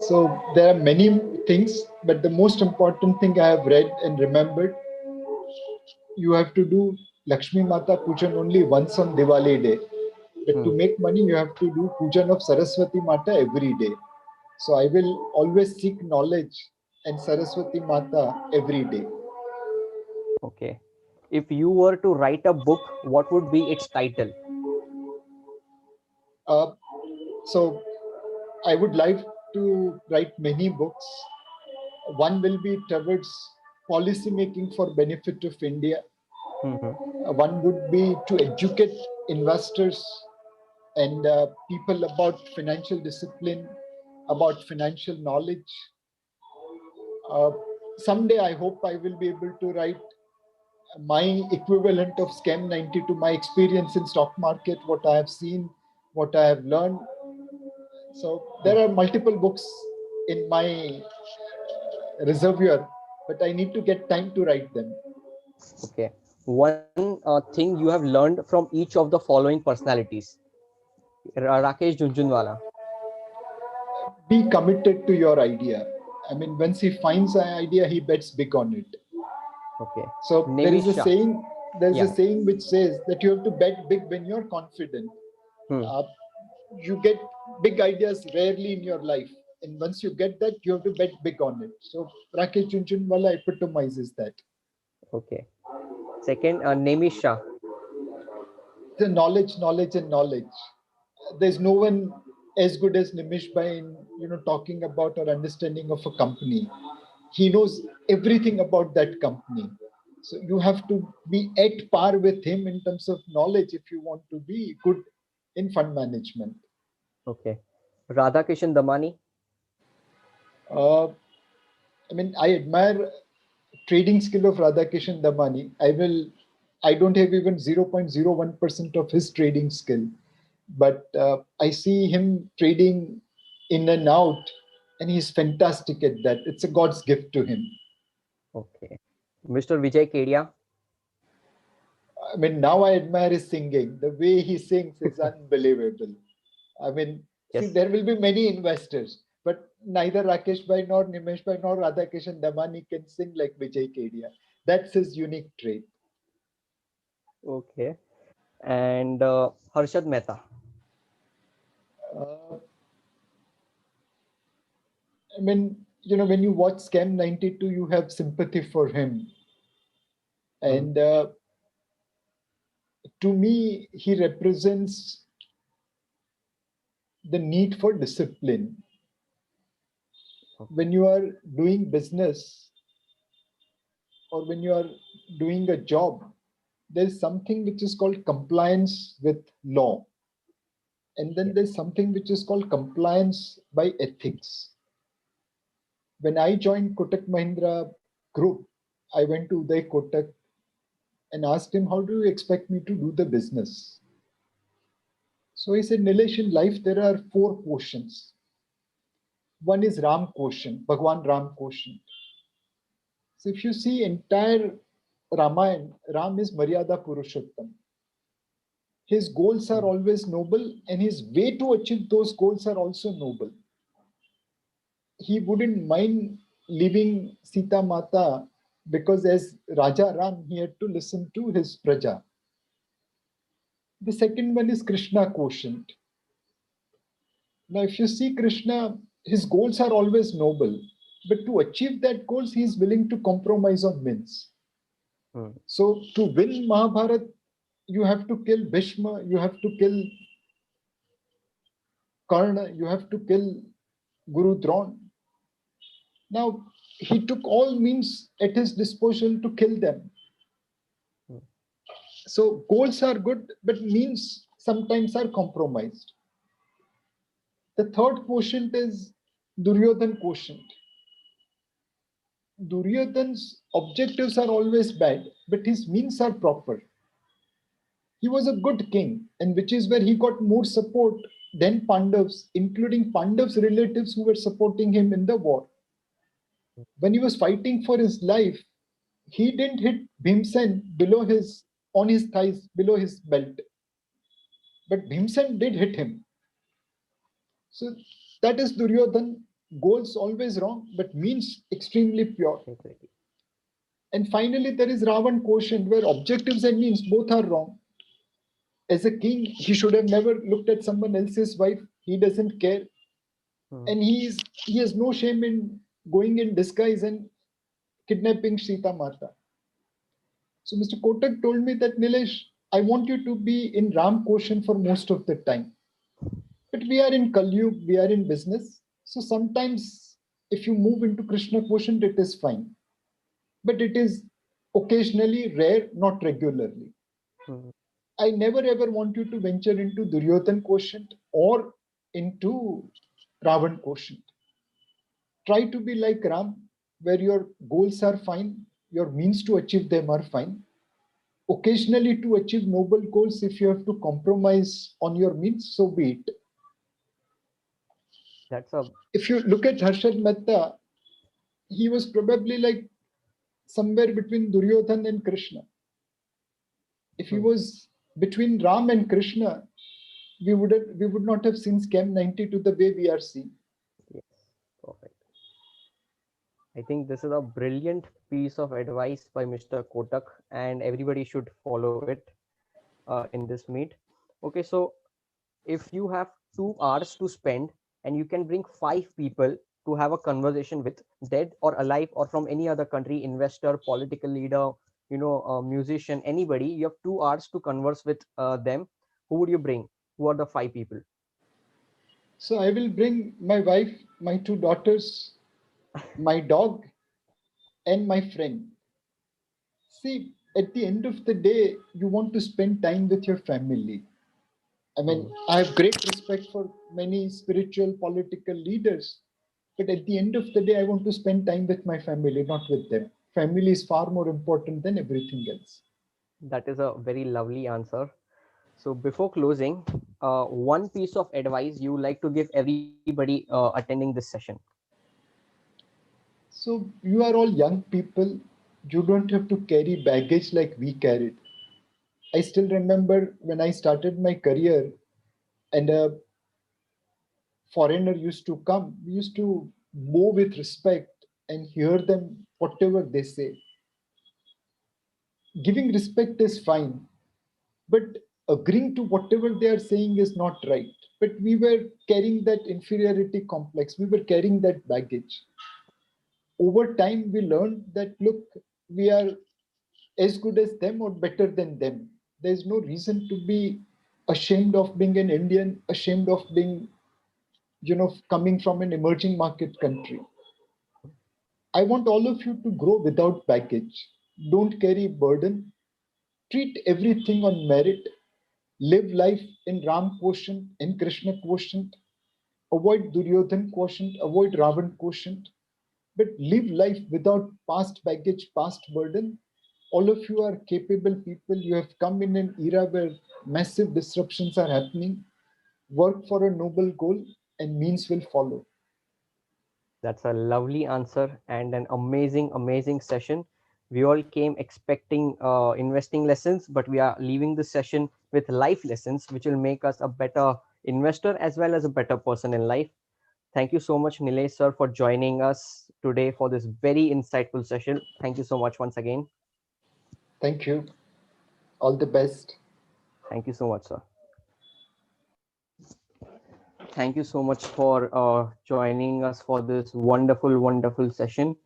So there are many things, but the most important thing I have read and remembered, you have to do Lakshmi Mata Pujan only once on Diwali day. But to make money, you have to do Pujan of Saraswati Mata every day. So I will always seek knowledge and Saraswati Mata every day. Okay. If you were to write a book, what would be its title? So I would like to write many books. One will be towards policy making for benefit of India. One would be to educate investors and people about financial discipline, about financial knowledge. Someday I hope I will be able to write my equivalent of Scam 92, my experience in stock market, what I have seen, what I have learned. So there are multiple books in my reservoir, but I need to get time to write them. Okay. One thing you have learned from each of the following personalities. Rakesh Junjunwala. Be committed to your idea. I mean, once he finds an idea, he bets big on it. Okay. So there is a Nemisha. saying. There's Yeah. a saying which says that you have to bet big when you're confident. You get big ideas rarely in your life, and once you get that, you have to bet big on it. So Rakesh Junjunwala epitomizes that. Okay. Second, Nemisha. The knowledge, knowledge, and knowledge. There's no one as good as Nimish Bhai in talking about or understanding of a company. He knows everything about that company. So you have to be at par with him in terms of knowledge if you want to be good in fund management. Okay. Radhakishan Damani. Uh, I mean, I admire trading skill of Radhakishan Damani. I don't have even 0.01% of his trading skill, but I see him trading in and out, and he's fantastic at that. It's a God's gift to him. Okay. Mr. Vijay Kedia. I mean, now I admire his singing. The way he sings is unbelievable. I mean, see, Yes. there will be many investors, but neither Rakesh Bhai nor Nimesh Bhai nor Radhakishan Damani can sing like Vijay Kedia. That's his unique trait. Okay. And Harshad Mehta. Uh, I mean, when you watch Scam 92, you have sympathy for him. And to me, he represents the need for discipline. When you are doing business or when you are doing a job, there's something which is called compliance with law. And then there's something which is called compliance by ethics. When I joined Kotak Mahindra Group, I went to Uday Kotak and asked him, how do you expect me to do the business? So he said, Nilesh, in life there are 4 quotients. One is Ram quotient, Bhagwan Ram quotient. So if you see entire Ramayana, Ram is Maryada Purushottam. His goals are always noble, and his way to achieve those goals are also noble. He wouldn't mind leaving Sita Mata because as Raja Ram, he had to listen to his Praja. The second one is Krishna quotient. Now, if you see Krishna, his goals are always noble, but to achieve that goals, he is willing to compromise on means. So to win Mahabharat, you have to kill Bhishma, you have to kill Karna, you have to kill Guru Dron. Now, he took all means at his disposal to kill them. So goals are good, but means sometimes are compromised. The third quotient is Duryodhan quotient. Duryodhan's objectives are always bad, but his means are proper. He was a good king, and which is where he got more support than Pandavas, including Pandavas' relatives who were supporting him in the war. When he was fighting for his life, he didn't hit Bhimsen on his thighs, below his belt. But Bhimsen did hit him. So that is Duryodhan. Goals always wrong, but means extremely pure. And finally, there is Ravan quotient, where objectives and means both are wrong. As a king, he should have never looked at someone else's wife. He doesn't care. And he has no shame in going in disguise and kidnapping Sita Mata. So Mr. Kotak told me that, Nilesh, I want you to be in Ram quotient for most of the time. But we are in Kalyug, we are in business. So sometimes if you move into Krishna quotient, it is fine. But it is occasionally rare, not regularly. I never ever want you to venture into Duryodhan quotient or into Ravan quotient. Try to be like Ram, where your goals are fine, your means to achieve them are fine. Occasionally, to achieve noble goals, if you have to compromise on your means, so be it. If you look at Harshad Mehta, he was probably like somewhere between Duryodhan and Krishna. If he was between Ram and Krishna, we would not have seen Scam 92 the way we are seeing. Yes, perfect. I think this is a brilliant piece of advice by Mr. Kotak, and everybody should follow it in this meet. Okay, so if you have 2 hours to spend and you can bring 5 people to have a conversation with, dead or alive or from any other country, investor, political leader, musician, anybody, you have 2 hours to converse with them. Who would you bring? Who are the 5 people? So I will bring my wife, my 2 daughters, my dog, and my friend. See, at the end of the day, you want to spend time with your family. I mean, I have great respect for many spiritual, political leaders, but at the end of the day, I want to spend time with my family, not with them. Family is far more important than everything else. That is a very lovely answer. So before closing, one piece of advice you like to give everybody attending this session. So you are all young people. You don't have to carry baggage like we carried. I still remember when I started my career, and a foreigner used to come, we used to bow with respect and hear them whatever they say. Giving respect is fine, but agreeing to whatever they are saying is not right. But we were carrying that inferiority complex, we were carrying that baggage. Over time, we learned that look, we are as good as them or better than them. There's no reason to be ashamed of being an Indian, ashamed of being, coming from an emerging market country. I want all of you to grow without baggage. Don't carry burden. Treat everything on merit. Live life in Ram quotient, in Krishna quotient. Avoid Duryodhan quotient, avoid Ravan quotient. But live life without past baggage, past burden. All of you are capable people. You have come in an era where massive disruptions are happening. Work for a noble goal, and means will follow. That's a lovely answer and an amazing, amazing session. We all came expecting investing lessons, but we are leaving the session with life lessons, which will make us a better investor as well as a better person in life. Thank you so much, Nilesh sir, for joining us today for this very insightful session. Thank you so much once again. Thank you. All the best. Thank you so much, sir. Thank you so much for joining us for this wonderful, wonderful session.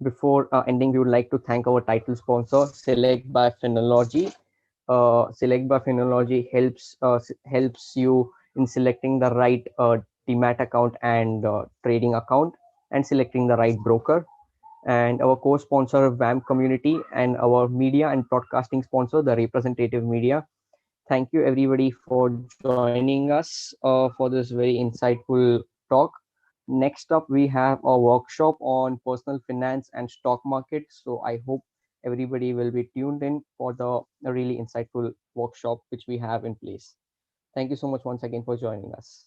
Before ending, we would like to thank our title sponsor, Select by Finology. Select by Finology helps you in selecting the right demat account and trading account, and selecting the right broker. And our co-sponsor, VAM Community, and our media and broadcasting sponsor, the Representative Media. Thank you everybody for joining us for this very insightful talk. Next up, we have a workshop on personal finance and stock market. So I hope everybody will be tuned in for the really insightful workshop which we have in place. Thank you so much once again for joining us.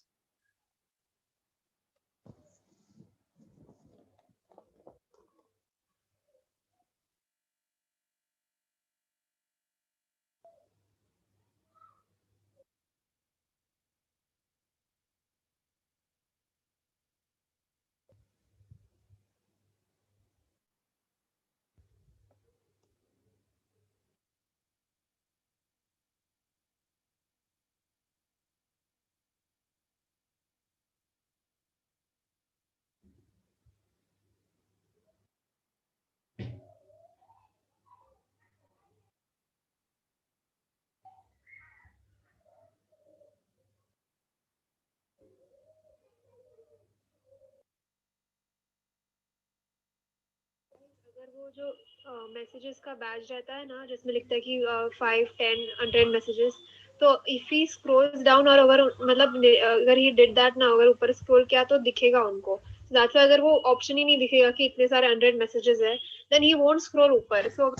अगर वो जो messages का batch रहता है ना जिसमें लिखता है कि 5, 10, 100 मैसेजेस, तो इफ ही स्क्रॉल्स डाउन और अगर मतलब अगर ही डिड दैट ना, अगर ऊपर स्क्रॉल किया तो दिखेगा उनको. दैट्स व्हाई अगर वो ऑप्शन ही नहीं दिखेगा कि इतने सारे 100 मैसेजेस है, देन ही वोंट स्क्रॉल ऊपर. सो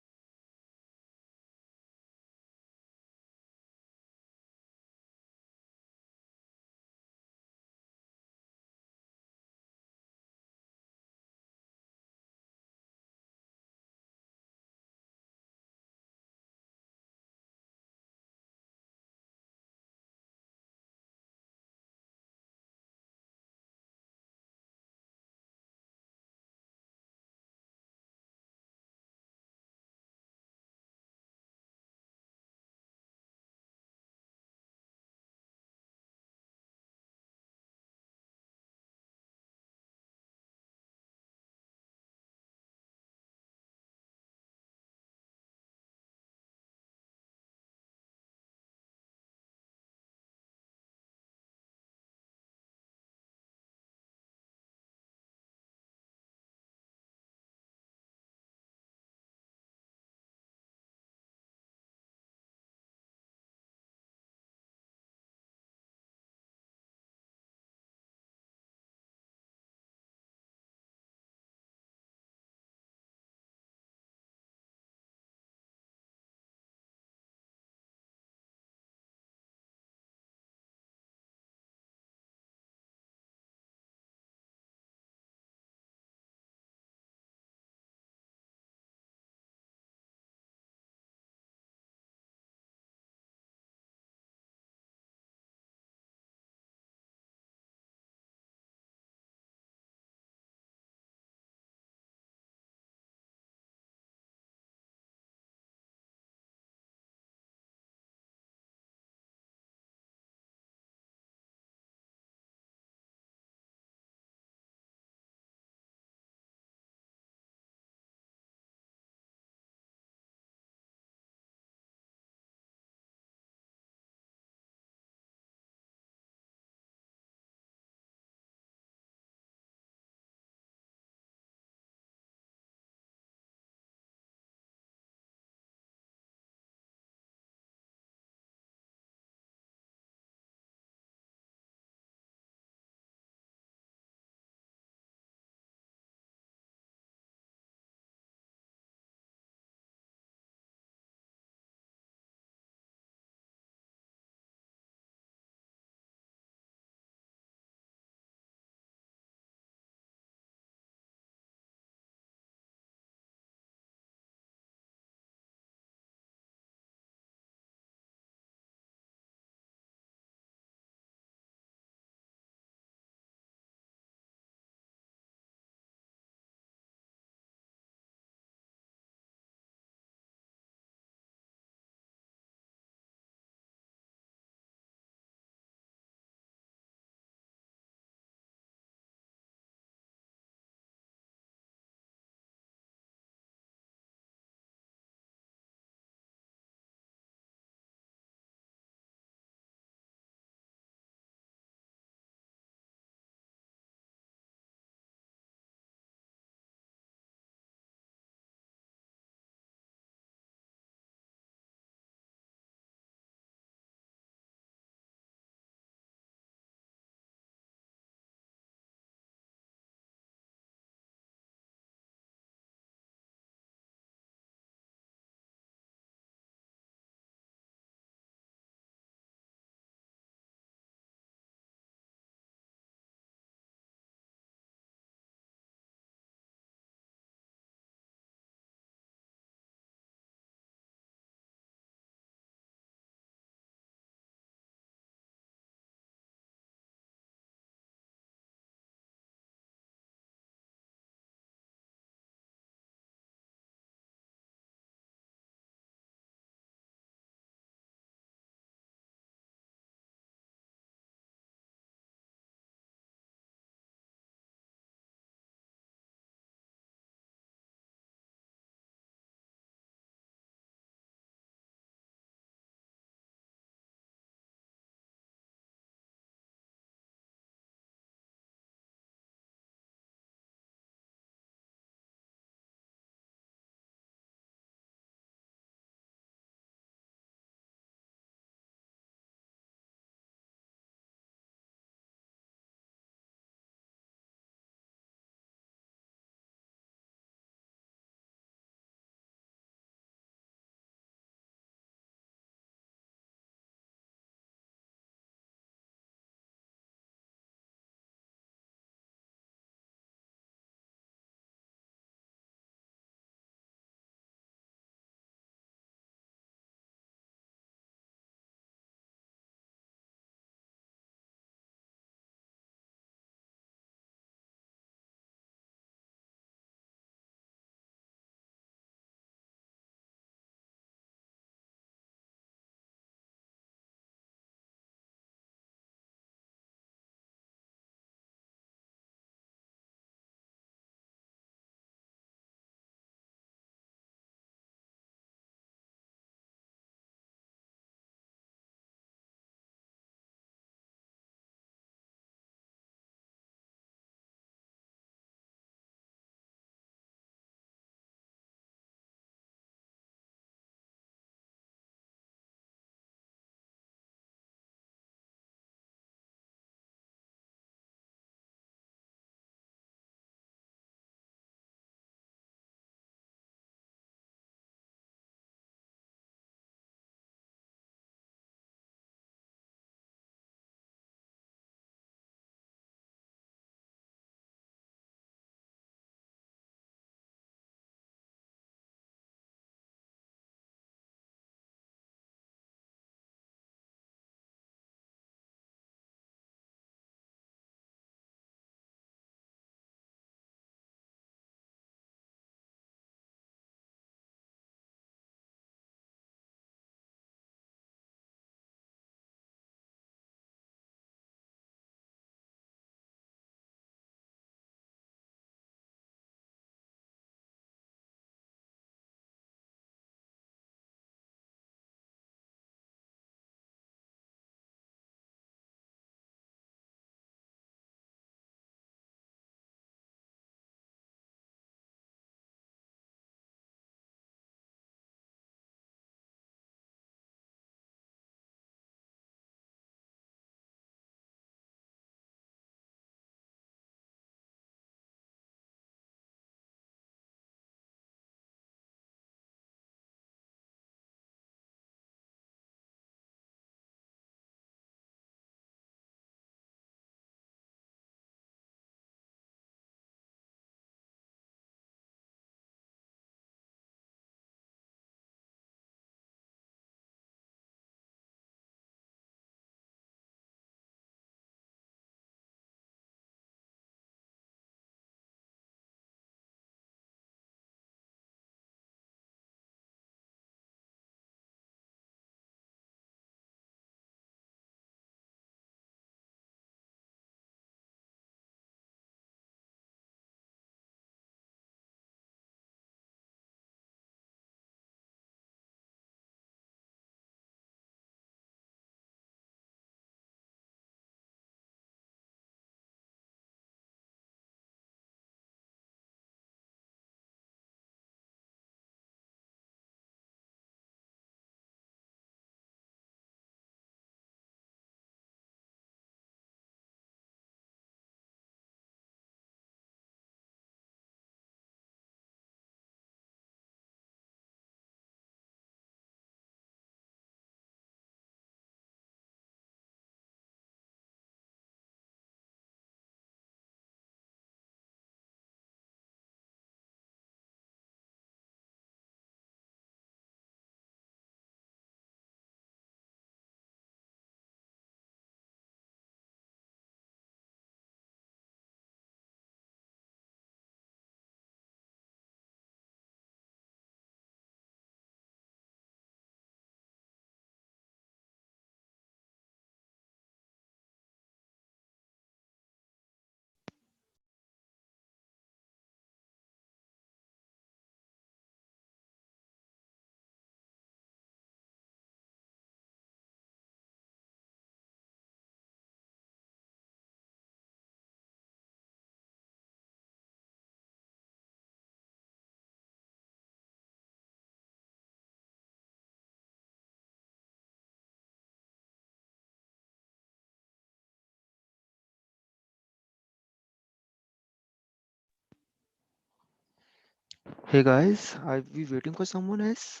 Hey guys, are we waiting for someone else?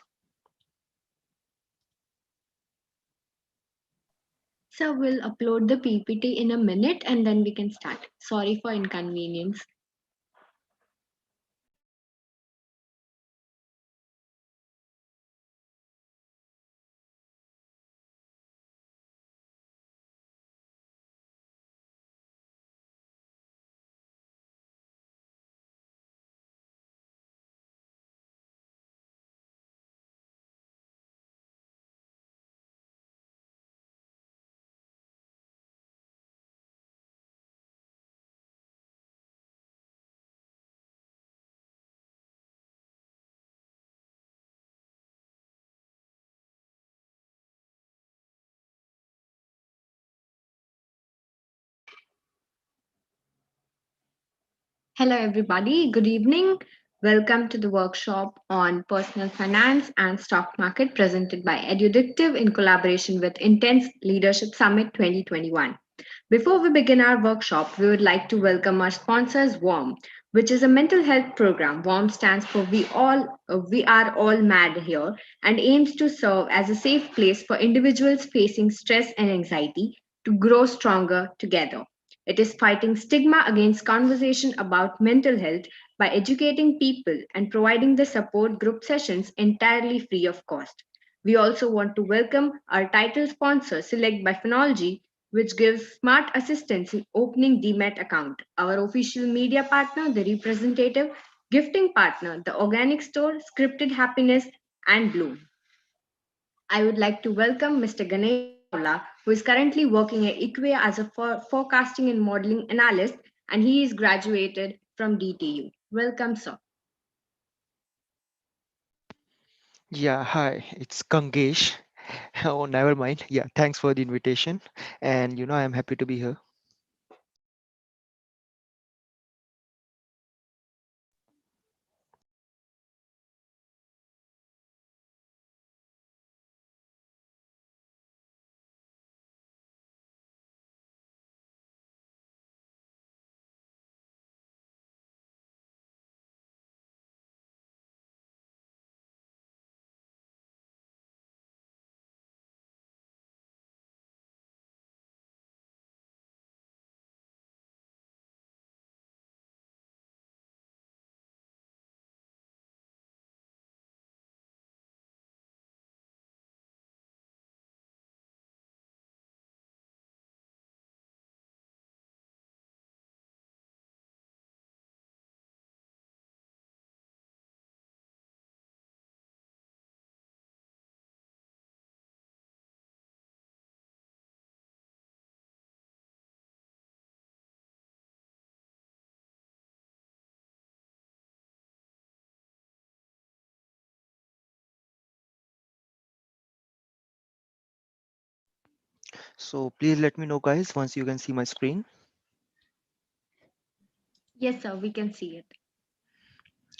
So we'll upload the PPT in a minute and then we can start. Sorry for inconvenience. Hello, everybody. Good evening. Welcome to the workshop on personal finance and stock market presented by Edudictive in collaboration with Intense Leadership Summit 2021. Before we begin our workshop, we would like to welcome our sponsors, WARM, which is a mental health program. WARM stands for We Are All Mad Here and aims to serve as a safe place for individuals facing stress and anxiety to grow stronger together. It is fighting stigma against conversation about mental health by educating people and providing the support group sessions entirely free of cost. We also want to welcome our title sponsor, Select by Phonology, which gives smart assistance in opening DMAT account. Our official media partner, the representative, gifting partner, the organic store, Scripted Happiness, and Bloom. I would like to welcome Mr. Ganesh Chawla, who is currently working at Equia as a forecasting and modeling analyst, and he is graduated from DTU. Welcome, sir. Yeah, hi, it's Kangesh. Oh, never mind. Yeah, thanks for the invitation. And I'm happy to be here. So please let me know, guys, once you can see my screen. Yes, sir, we can see it.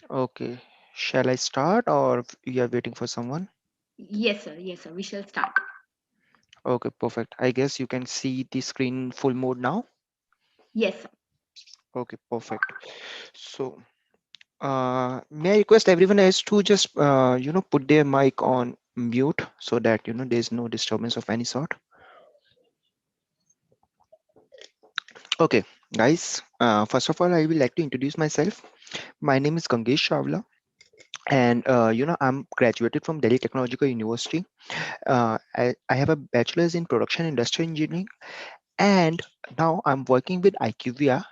Okay, shall I start or you are waiting for someone? Yes, sir, we shall start. Okay, perfect. I guess you can see the screen full mode now. Yes, sir. Okay, perfect. So, may I request everyone else to just, put their mic on mute so that, there's no disturbance of any sort. Okay, guys, first of all, I would like to introduce myself. My name is Gangesh Chawla, and I'm graduated from Delhi Technological University. I have a bachelor's in production industrial engineering, and now I'm working with IQVIA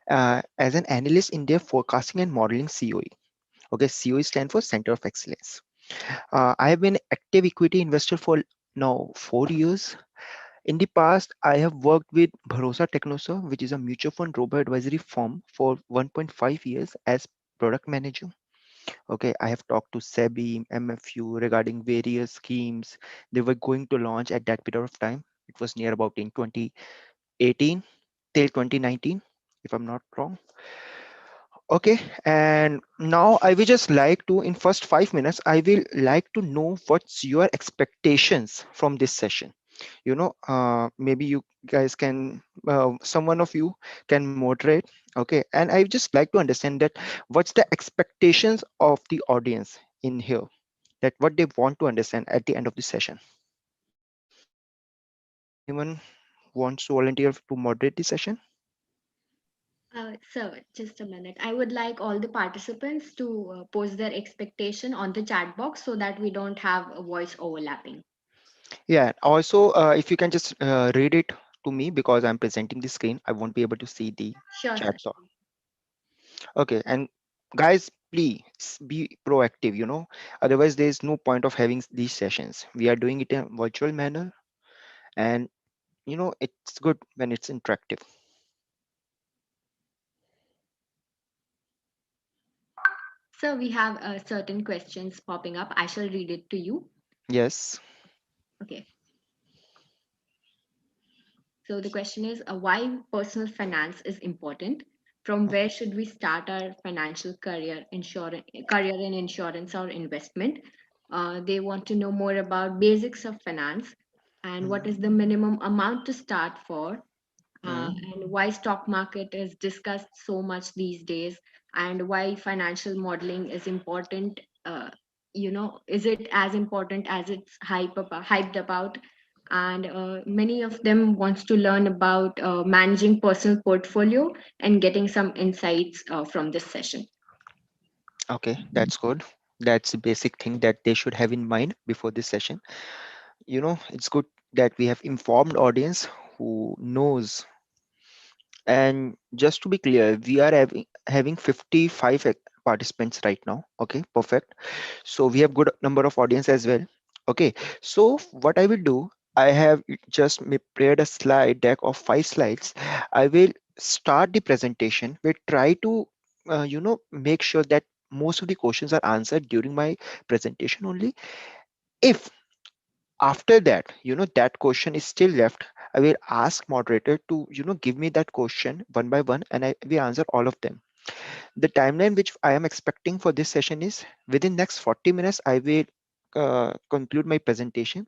as an analyst in their forecasting and modeling COE. Okay, COE stands for Center of Excellence. I have been active equity investor for now 4 years. In the past, I have worked with Bharosa Technosa, which is a mutual fund robo advisory firm, for 1.5 years as product manager. Okay, I have talked to SEBI, MFU regarding various schemes they were going to launch at that period of time. It was near about in 2018 till 2019, if I'm not wrong. Okay, and now I will just like to, in first 5 minutes, I will like to know what's your expectations from this session. Maybe you guys can, someone of you can moderate. Okay, and I just like to understand that what's the expectations of the audience in here, that what they want to understand at the end of the session. Anyone wants to volunteer to moderate the session? So, just a minute. I would like all the participants to post their expectation on the chat box so that we don't have a voice overlapping. Yeah, also, if you can just read it to me, because I'm presenting the screen, I won't be able to see the Sure, chat sir. box. Okay, and guys, please be proactive, otherwise there's no point of having these sessions. We are doing it in a virtual manner, and it's good when it's interactive. So, we have certain questions popping up. I shall read it to you. Yes. Okay. So, the question is why personal finance is important? From where should we start our financial career in insurance or investment? They want to know more about basics of finance and what is the minimum amount to start for, Mm. and why stock market is discussed so much these days, and why financial modeling is important. Is it as important as it's hyped about? And many of them wants to learn about managing personal portfolio and getting some insights from this session. Okay, that's good. That's the basic thing that they should have in mind before this session. It's good that we have informed audience who knows. And just to be clear, we are having 55 participants right now. Okay, perfect. So we have good number of audience as well. Okay, so what I will do, I have just prepared a slide deck of 5 slides. I will start the presentation. We'll try to make sure that most of the questions are answered during my presentation only. If after that, that question is still left, I will ask moderator to give me that question one by one, and I will answer all of them. The timeline which I am expecting for this session is within next 40 minutes I will conclude my presentation.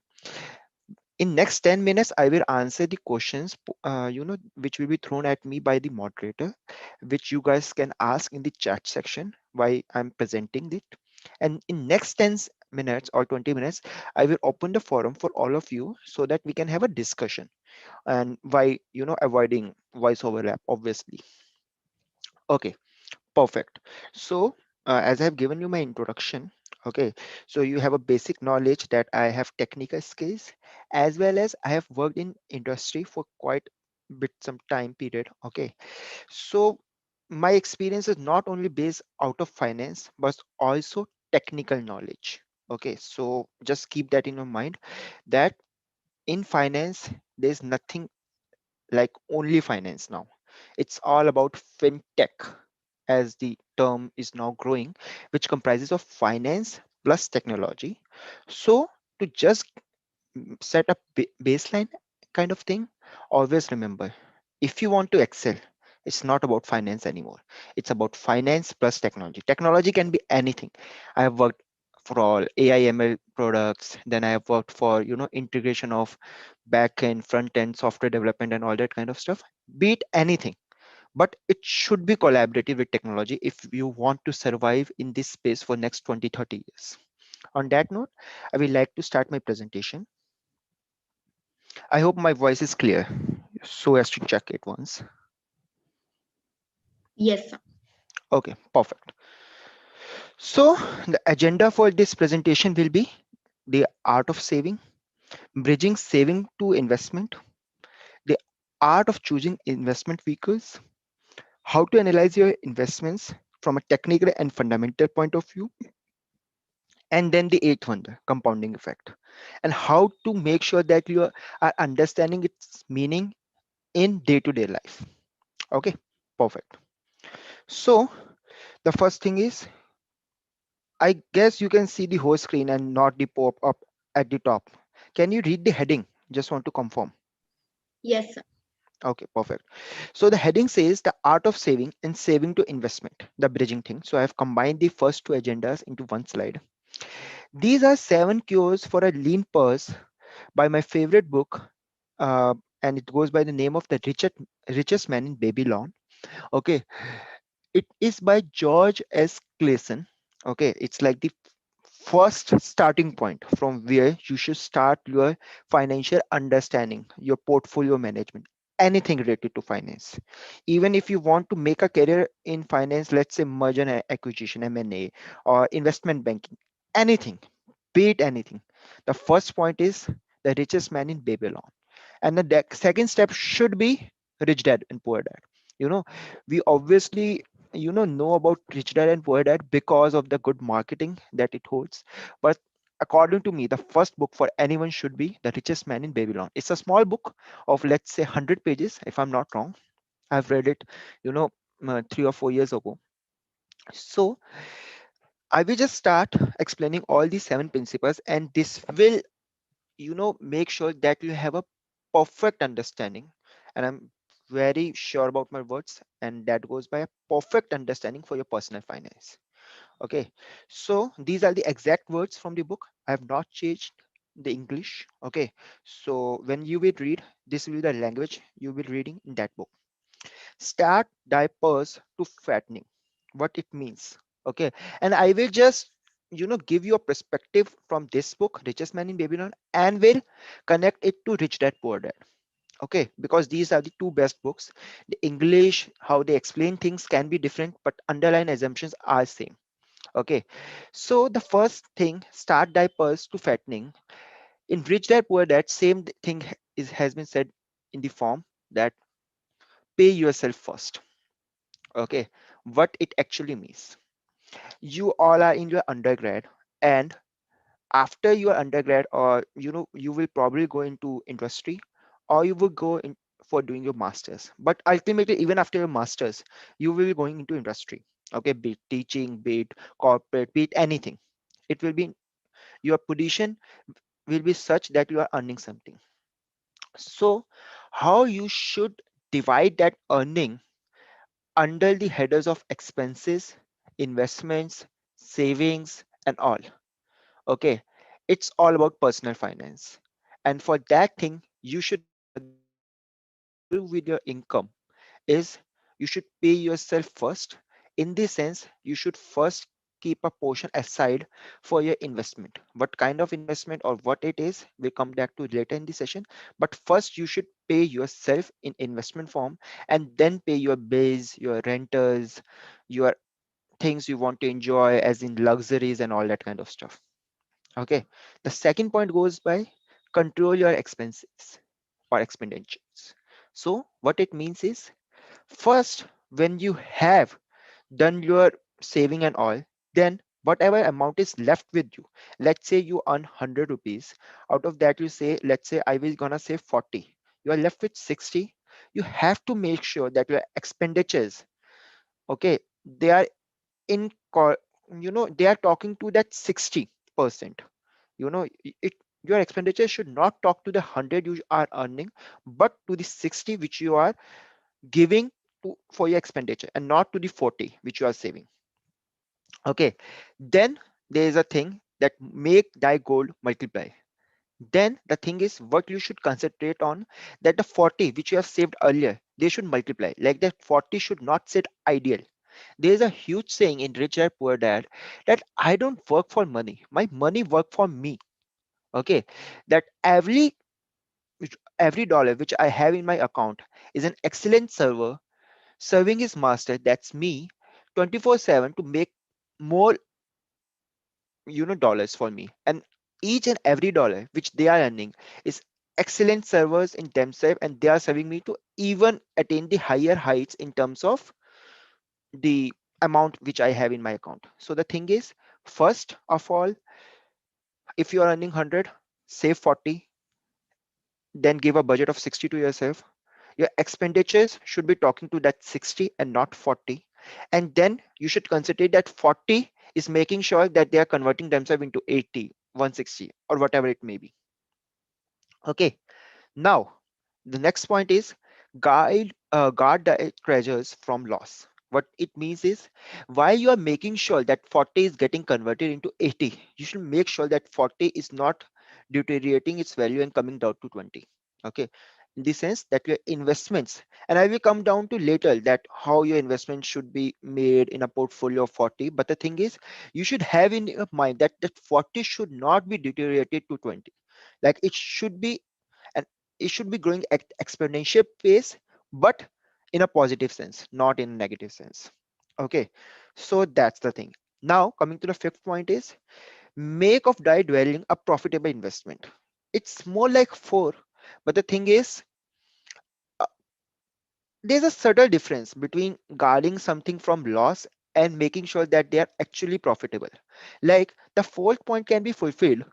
In next 10 minutes I will answer the questions which will be thrown at me by the moderator, which you guys can ask in the chat section while I'm presenting it. And in next 10 minutes or 20 minutes I will open the forum for all of you so that we can have a discussion, and why avoiding voice overlap, obviously. Okay, perfect. So, as I have given you my introduction, okay, so you have a basic knowledge that I have technical skills, as well as I have worked in industry for quite bit some time period. Okay, so my experience is not only based out of finance, but also technical knowledge. Okay, so just keep that in your mind that in finance, there's nothing like only finance now. It's all about fintech, as the term is now growing, which comprises of finance plus technology. So to just set up baseline kind of thing, always remember, if you want to excel, it's not about finance anymore. It's about finance plus technology. Technology can be anything. I have worked for all AI ML products, then I have worked for integration of back end, front end, software development, and all that kind of stuff. Be it anything, but it should be collaborative with technology if you want to survive in this space for next 20-30 years. On that note, I would like to start my presentation. I hope my voice is clear, so as to check it once. Yes, sir. Okay, perfect. So the agenda for this presentation will be the art of saving, bridging saving to investment, the art of choosing investment vehicles, how to analyze your investments from a technical and fundamental point of view, and then the eighth one, the compounding effect, and how to make sure that you are understanding its meaning in day-to-day life. Okay, perfect. So the first thing is, I guess you can see the whole screen and not the pop-up at the top. Can you read the heading? Just want to confirm. Yes, sir. Okay, perfect. So the heading says the art of saving and saving to investment, the bridging thing. So I have combined the first two agendas into one slide. These are 7 cures for a lean purse by my favorite book, and it goes by the name of the richest man in Babylon. Okay, it is by George S. Clason. Okay, it's like the first starting point from where you should start your financial understanding, your portfolio management, anything related to finance. Even if you want to make a career in finance, let's say merger and acquisition, M&A, or investment banking, anything, be it anything. The first point is the richest man in Babylon, and the second step should be rich dad and poor dad. You know, we obviously know about rich dad and poor dad because of the good marketing that it holds, but according to me, the first book for anyone should be The Richest Man in Babylon. It's a small book of, let's say, 100 pages, if I'm not wrong. I've read it, you know 3 or 4 years ago. So I will just start explaining all these 7 principles, and this will make sure that you have a perfect understanding. And I'm very sure about my words, and that goes by a perfect understanding for your personal finance. Okay, so these are the exact words from the book. I have not changed the English. Okay, so when you will read, this will be the language you will reading in that book. Start diapers to fattening, what it means. Okay, and I will just give you a perspective from this book, Richest Man in Babylon, and will connect it to Rich Dad Poor Dad. Okay, because these are the two best books. The English, how they explain things can be different, but underlying assumptions are same. Okay, so the first thing, start diapers to fattening. In Rich Dad Poor Dad, same thing has been said in the form that pay yourself first. Okay, what it actually means, you all are in your undergrad, and after your undergrad, or you will probably go into industry, or you will go in for doing your masters. But ultimately, even after your masters, you will be going into industry. Okay, be it teaching, be it corporate, be it anything. It will be, your position will be such that you are earning something. So how you should divide that earning under the headers of expenses, investments, savings, and all. Okay, it's all about personal finance. And for that thing, you should make sure that what you do with your income is, you should pay yourself first. In this sense, you should first keep a portion aside for your investment. What kind of investment or what it is, we'll come back to later in the session. But first, you should pay yourself in investment form, and then pay your bills, your renters, your things you want to enjoy, as in luxuries and all that kind of stuff. Okay. The second point goes by control your expenses or expenditures. So what it means is, first, when you have done your saving and all, then whatever amount is left with you, let's say you earn 100 rupees. Out of that, you say, let's say I will gonna save 40. You are left with 60. You have to make sure that your expenditures, okay, they are in, they are talking to that 60%. It, your expenditure should not talk to the 100 you are earning, but to the 60 which you are giving to for your expenditure, and not to the 40 which you are saving. Okay, then there is a thing that make thy gold multiply. Then the thing is, what you should concentrate on, that the 40 which you have saved earlier, they should multiply. Like that 40 should not sit ideal. There is a huge saying in Rich Dad Poor Dad that I don't work for money, my money work for me. Okay, that every dollar which I have in my account is an excellent server serving his master, that's me, 24/7 to make more dollars for me. And each and every dollar which they are earning is excellent servers in themselves, and they are serving me to even attain the higher heights in terms of the amount which I have in my account. So the thing is, first of all, if you are earning 100, save 40, then give a budget of 60 to yourself. Your expenditures should be talking to that 60 and not 40. And then you should consider that 40 is making sure that they are converting themselves into 80, 160, or whatever it may be. Okay, now the next point is guard the treasures from loss. What it means is, while you are making sure that 40 is getting converted into 80, you should make sure that 40 is not deteriorating its value and coming down to 20. Okay, in the sense that your investments, and I will come down to later that how your investment should be made in a portfolio of 40. But the thing is, you should have in your mind that that 40 should not be deteriorated to 20. Like it should be, and it should be growing at exponential pace, but in a positive sense, not in a negative sense. Okay, so that's the thing. Now coming to the fifth point is make of direct dwelling a profitable investment. It's more like four, but the thing is, uh, there's a subtle difference between guarding something from loss and making sure that they are actually profitable. Like the fourth point can be fulfilled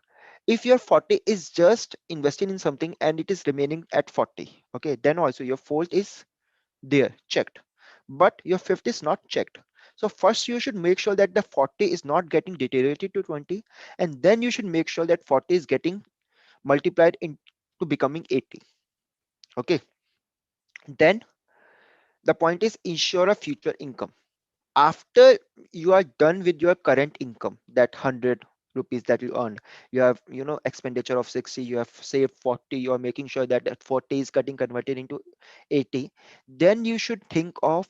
if your 40 is just investing in something and it is remaining at 40. Okay, then also your fourth is there checked, but your fifth is not checked. So first you should make sure that the 40 is not getting deteriorated to 20, and then you should make sure that 40 is getting multiplied into becoming 80. Okay, then the point is ensure a future income after you are done with your current income, that 100 rupees that you earned. You have, expenditure of 60, you have saved 40, you are making sure that that 40 is getting converted into 80. Then you should think of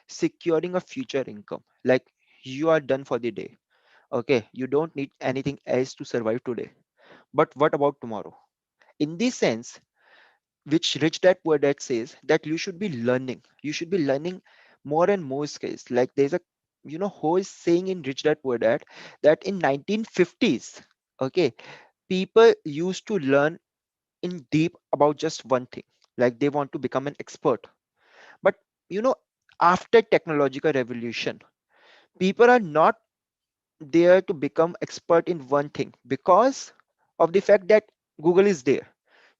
securing a future income. Like you are done for the day. Okay, you don't need anything else to survive today, but what about tomorrow? In this sense, which Rich Dad Poor Dad says, that you should be learning more and more skills. Like there's a, whole saying in Rich Dad Poor Dad that in 1950s, okay, people used to learn in deep about just one thing. Like they want to become an expert. But you know after technological revolution, people are not there to become expert in one thing because of the fact that Google is there.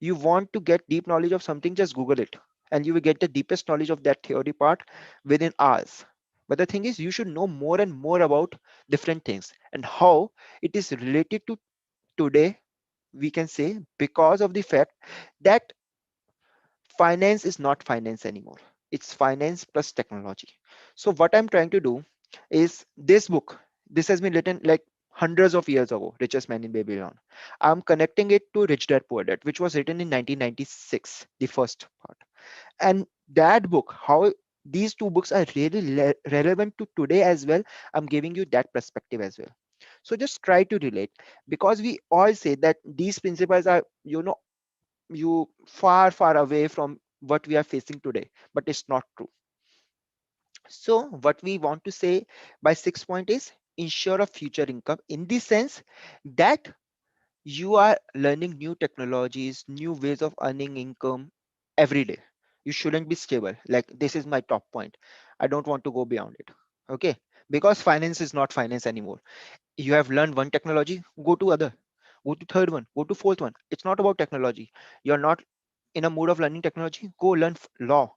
You want to get deep knowledge of something, just Google it, and you will get the deepest knowledge of that theory part within hours. But the thing is, you should know more and more about different things and how it is related to today. We can say because of the fact that finance is not finance anymore. It's finance plus technology. So what I'm trying to do is this book. This has been written like hundreds of years ago, Richest Man in Babylon. I'm connecting it to Rich Dad Poor Dad, which was written in 1996, the first part. And that book, how these two books are really relevant to today as well. I'm giving you that perspective as well. So just try to relate, because we all say that these principles are, you far away from what we are facing today, but it's not true. So what we want to say by 6 point is ensure a future income, in the sense that you are learning new technologies, new ways of earning income every day. You shouldn't be stable. Like this is my top point. I don't want to go beyond it. Okay, because finance is not finance anymore. You have learned one technology, go to other, go to third one, go to fourth one. It's not about technology. You're not in a mood of learning technology, go learn law,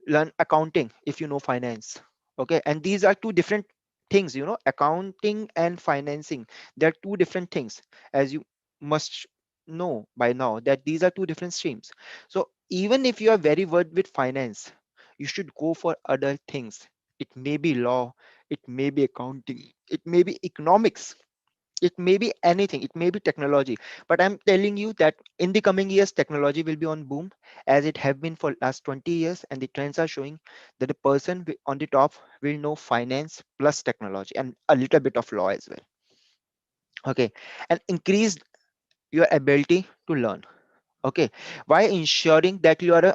learn accounting if you know finance. Okay, and these are two different things. Accounting and financing, they're two different things, as you must know by now that these are two different streams. So even if you are very good with finance, you should go for other things. It may be law, it may be accounting, it may be economics, it may be anything, it may be technology. But I'm telling you that in the coming years technology will be on boom, as it have been for last 20 years, and the trends are showing that the person on the top will know finance plus technology and a little bit of law as well. Okay, and increase your ability to learn. Okay, by ensuring that you are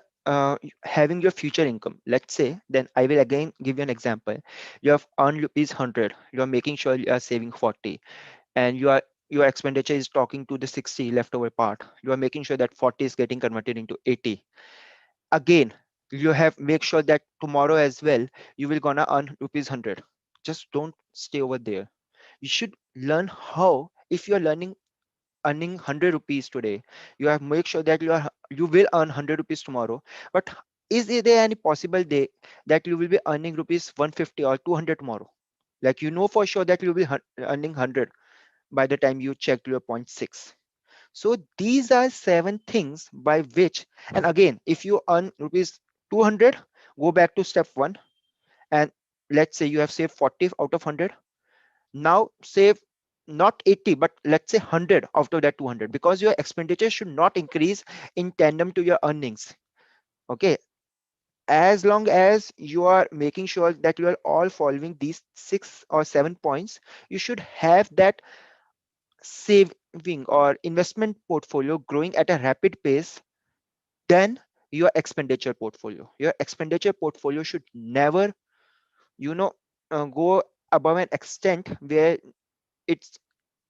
having your future income. Let's say, then I will again give you an example. You have earned rupees 100, you are making sure you are saving 40, and your expenditure is talking to the 60 leftover part. You are making sure that 40 is getting converted into 80. Again, you have make sure that tomorrow as well you will gonna earn rupees 100. Just don't stay over there. You should learn how. If you are learning earning 100 rupees today, you have make sure that you will earn 100 rupees tomorrow. But is there any possible day that you will be earning rupees 150 or 200 tomorrow? Like for sure that you will be earning 100 by the time you check your point 6. So these are 7 things by which, and again, if you earn rupees 200, go back to step 1, and let's say you have saved 40 out of 100. Now save not 80, but let's say 100 out of that 200, because your expenditure should not increase in tandem to your earnings. Okay, as long as you are making sure that you are all following these 6 or 7 points, you should have that saving or investment portfolio growing at a rapid pace than your expenditure portfolio. Your expenditure portfolio should never, you know, go above an extent where it's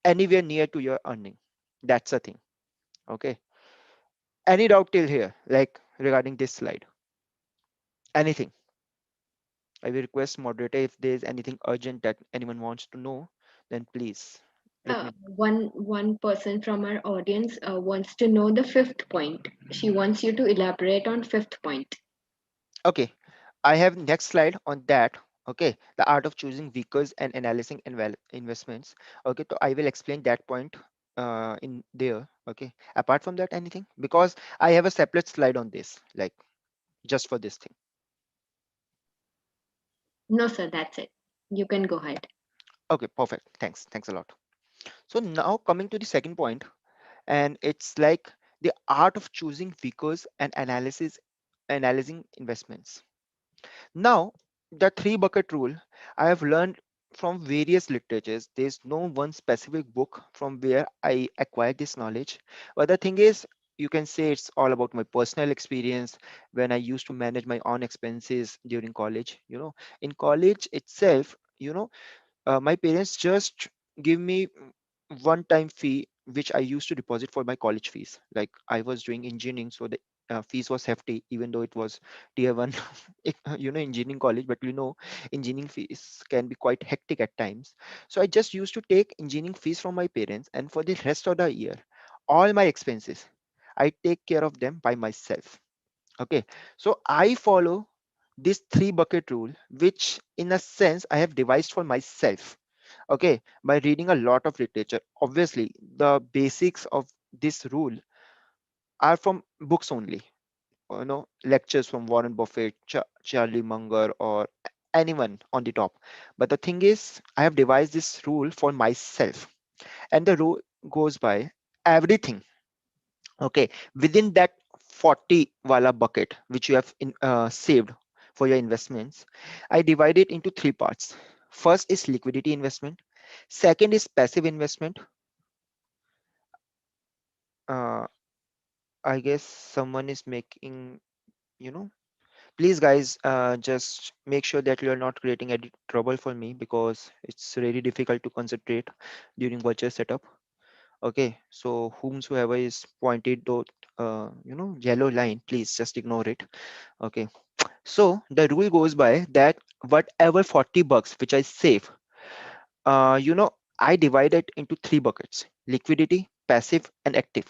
anywhere near to your earning. That's the thing. Okay. Any doubt till here, like regarding this slide? Anything? I will request moderator, if there's anything urgent that anyone wants to know, then please let me. One person from our audience wants to know the fifth point. She wants you to elaborate on fifth point. Okay, I have next slide on that. Okay, the art of choosing vehicles and analyzing investments. Okay, so I will explain that point in there. Okay, apart from that, anything, because I have a separate slide on this, like just for this thing. No, sir, that's it. You can go ahead. Okay, perfect. Thanks a lot. So now coming to the second point, and it's like the art of choosing vehicles and analyzing investments. Now, the three bucket rule I have learned from various literatures. There's no one specific book from where I acquired this knowledge. But the thing is, you can say it's all about my personal experience when I used to manage my own expenses during college. In college itself, my parents just give me one time fee which I used to deposit for my college fees. Like I was doing engineering, so the fees was hefty, even though it was tier one, engineering college. But engineering fees can be quite hectic at times. So I just used to take engineering fees from my parents, and for the rest of the year, all my expenses, I take care of them by myself. Okay, so I follow this three bucket rule, which in a sense I have devised for myself. Okay, by reading a lot of literature. Obviously the basics of this rule are from books only, lectures from Warren Buffett, Charlie Munger, or anyone on the top. But the thing is, I have devised this rule for myself, and the rule goes by everything. Okay, within that 40 wala bucket which you have saved for your investments, I divide it into three parts. First is liquidity investment, second is passive investment. uh, I guess someone is making, you know please guys, just make sure that you are not creating any trouble for me, because it's really difficult to concentrate during virtual setup. Okay, so whomsoever is pointed to yellow line, please just ignore it. Okay, so the rule goes by that whatever 40 bucks which I save, I divide it into three buckets: liquidity, passive, and active.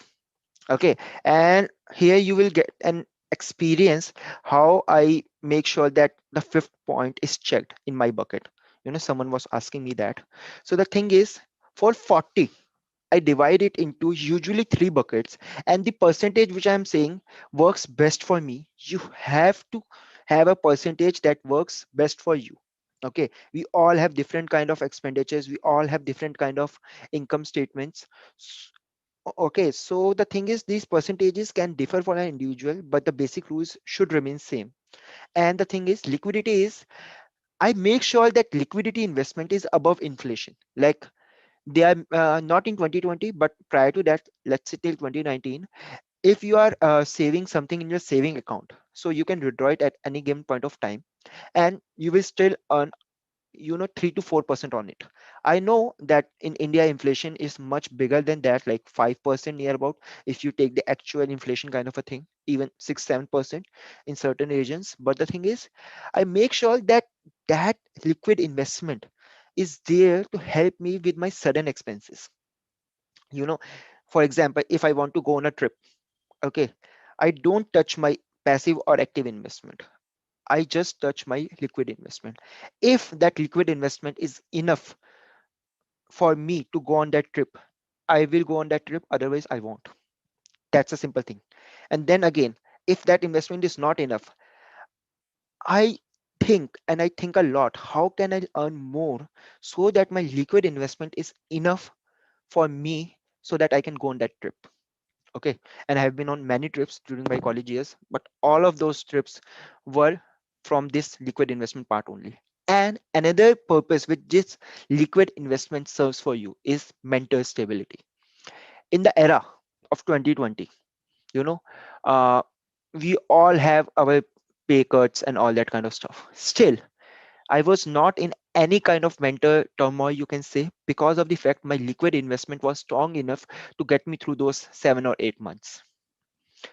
Okay, and here you will get an experience how I make sure that the fifth point is checked in my bucket. Someone was asking me that. So the thing is, for 40, I divide it into usually three buckets, and the percentage which I'm saying works best for me. You have to have a percentage that works best for you. Okay, we all have different kind of expenditures. We all have different kind of income statements. Okay, so the thing is, these percentages can differ for an individual, but the basic rules should remain same. And the thing is, liquidity is, I make sure that liquidity investment is above inflation. Like they are not in 2020, but prior to that, let's say till 2019. If you are saving something in your saving account, so you can withdraw it at any given point of time, and you will still earn 3 to 4% on it. I know that in India inflation is much bigger than that, like 5% near about, if you take the actual inflation kind of a thing, even 6-7% in certain regions. But the thing is, I make sure that that liquid investment is there to help me with my sudden expenses. you know for example, if I want to go on a trip, okay, I don't touch my passive or active investment. I just touch my liquid investment. If that liquid investment is enough for me to go on that trip, I will go on that trip, otherwise I won't. That's a simple thing. And then again, if that investment is not enough, I think, and I think a lot, how can I earn more so that my liquid investment is enough for me so that I can go on that trip. Okay. And I have been on many trips during my college years, but all of those trips were from this liquid investment part only. And another purpose which this liquid investment serves for you is mental stability. In the era of 2020, you know, uh, we all have our pay cuts and all that kind of stuff. Still, I was not in any kind of mental turmoil, you can say, because of the fact my liquid investment was strong enough to get me through those 7 or 8 months.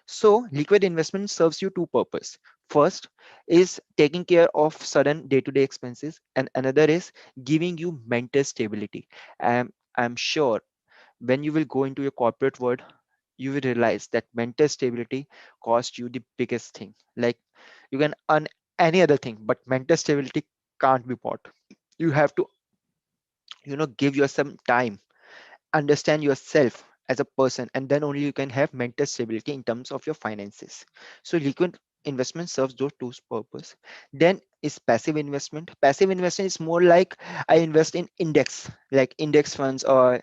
So, liquid investment serves you two purpose. First is taking care of sudden day-to-day expenses, and another is giving you mental stability. I'm sure when you will go into your corporate world, you will realize that mental stability cost you the biggest thing. Like, you can earn any other thing, but mental stability can't be bought. You have to, give yourself time, understand yourself as a person, and then only you can have mental stability in terms of your finances. So liquid investment serves those two purpose. Then is passive investment. Passive investment is more like I invest in index, like index funds, or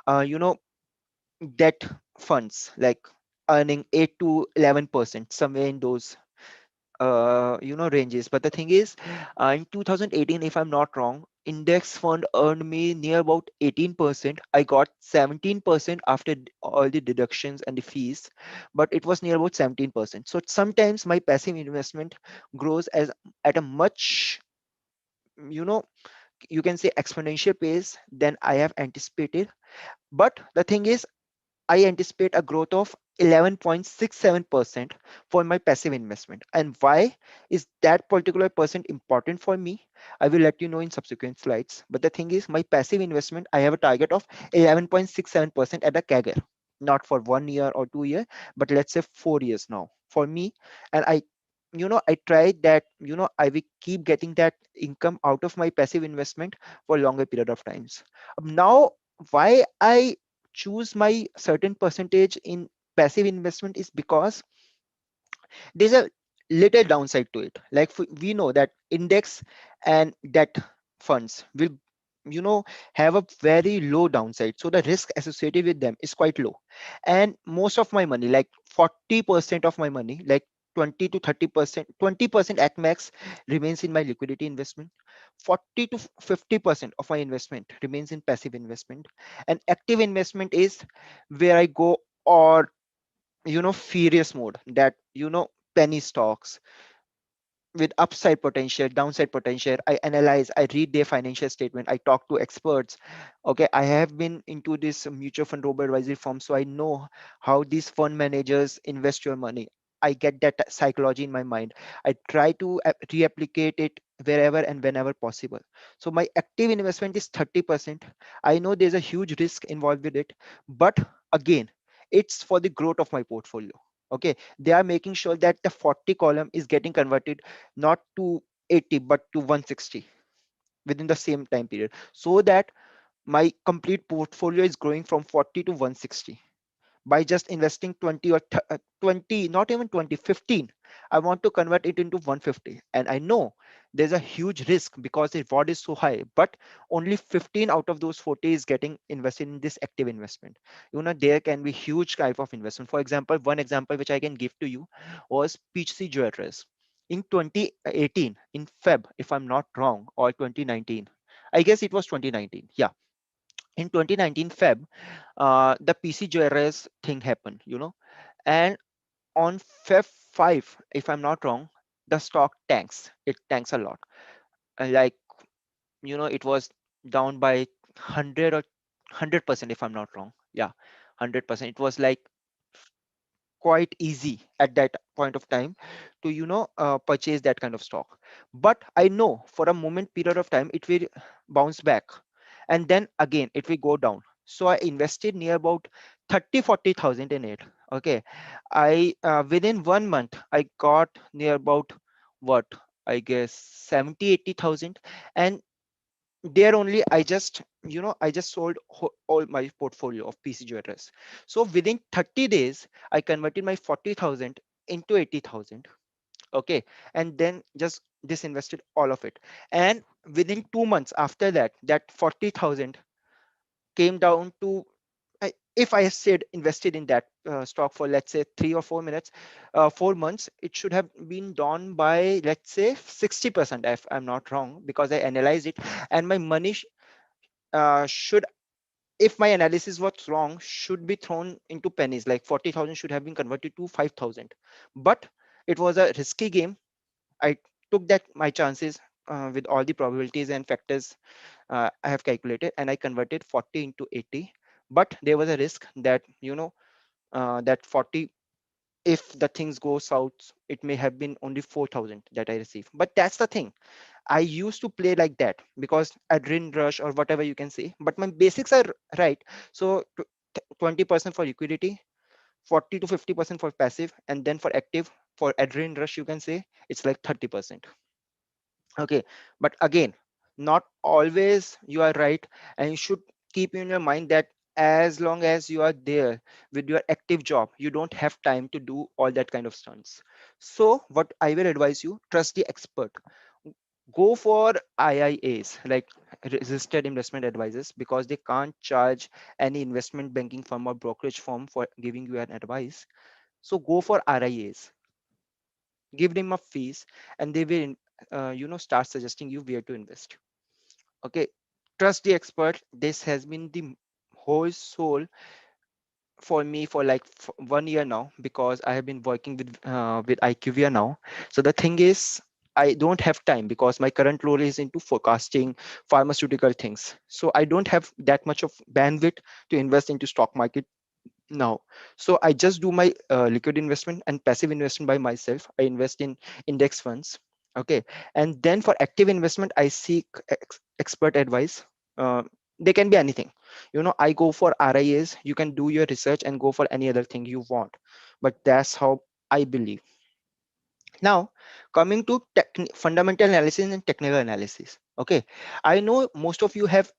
uh, you know debt funds, like earning 8 to 11%, somewhere in those ranges. But the thing is, in 2018, if I'm not wrong, index fund earned me near about 18%. I got 17% after all the deductions and the fees, but it was near about 17%. So sometimes my passive investment grows as at a much, you know you can say, exponential pace than I have anticipated. But the thing is, I anticipate a growth of 11.67% for my passive investment. And why is that particular percent important for me? I will let you know in subsequent slides. But the thing is, my passive investment, I have a target of 11.67% at a CAGR, not for 1 year or 2 year, but let's say 4 years now for me. And I tried that, I will keep getting that income out of my passive investment for longer period of times. Now, why I choose my certain percentage in passive investment is because there's a little downside to it. Like, we know that index and debt funds will you know have a very low downside, so the risk associated with them is quite low. And most of my money, like 40% of my money, like 20 to 30%, 20% at max, remains in my liquidity investment. 40 to 50% of my investment remains in passive investment. And active investment is where I go, or furious mode, that penny stocks with upside potential, downside potential. I analyze, I read their financial statement, I talk to experts. Okay, I have been into this mutual fund robo advisory firm, so I know how these fund managers invest your money. I get that psychology in my mind. I try to replicate it wherever and whenever possible. So my active investment is 30%. I know there's a huge risk involved with it, but again, it's for the growth of my portfolio. Okay, they are making sure that the 40 column is getting converted not to 80 but to 160 within the same time period, so that my complete portfolio is growing from 40 to 160 by just investing 20 or 20, not even 20, 15. I want to convert it into 150, and I know there's a huge risk because the reward is so high, but only 15 out of those 40 is getting invested in this active investment. There can be huge type of investment. For example, one example which I can give to you was Peachtree Jewelers. In 2018, in Feb, if I'm not wrong, or 2019, I guess it was 2019. Yeah, in 2019 Feb, the PC JRS thing happened, and on Feb 5, if I'm not wrong, the stock tanks. It tanks a lot. Like, it was down by 100 or 100%, if I'm not wrong. Yeah, 100%. It was like quite easy at that point of time to purchase that kind of stock. But I know for a moment period of time it will bounce back, and then again it will go down. So I invested near about 30-40,000 in it. Okay, I within 1 month I got near about, what, I guess 70-80,000. And there only I just sold all my portfolio of PCGRS. So within 30 days I converted my 40,000 into 80,000. Okay, and then just disinvested all of it. And within 2 months after that, that 40,000 came down to, if I said invested in that stock for, let's say, 3 or 4 minutes, 4 months, it should have been down by, let's say, 60%, if I'm not wrong, because I analyzed it. And my money should, if my analysis was wrong, should be thrown into pennies, like 40,000 should have been converted to 5,000. But it was a risky game. I took that my chances with all the probabilities and factors I have calculated, and I converted 40 into 80. But there was a risk that, that 40, if the things go south, it may have been only 4,000 that I received. But that's the thing. I used to play like that because adrenaline rush or whatever you can say. But my basics are right. So 20% for liquidity, 40 to 50% for passive, and then for active, for adrenaline rush, you can say it's like 30%. Okay, but again, not always you are right, and you should keep in your mind that as long as you are there with your active job, you don't have time to do all that kind of stunts. So what I will advise you, trust the expert. Go for IIAs, like registered investment advisors, because they can't charge any investment banking firm or brokerage firm for giving you an advice. So go for RIAs, give them a fees, and they will start suggesting you where to invest. Okay, trust the expert. This has been the whole soul for me for like 1 year now, because I have been working with IQVIA now. So the thing is, I don't have time because my current role is into forecasting pharmaceutical things, so I don't have that much of bandwidth to invest into stock market now. So I just do my liquid investment and passive investment by myself. I invest in index funds. Okay, and then for active investment, I seek expert advice. uh, they can be anything. I go for RIAs. You can do your research and go for any other thing you want, but that's how I believe. Now, coming to fundamental analysis and technical analysis. Okay, I know most of you have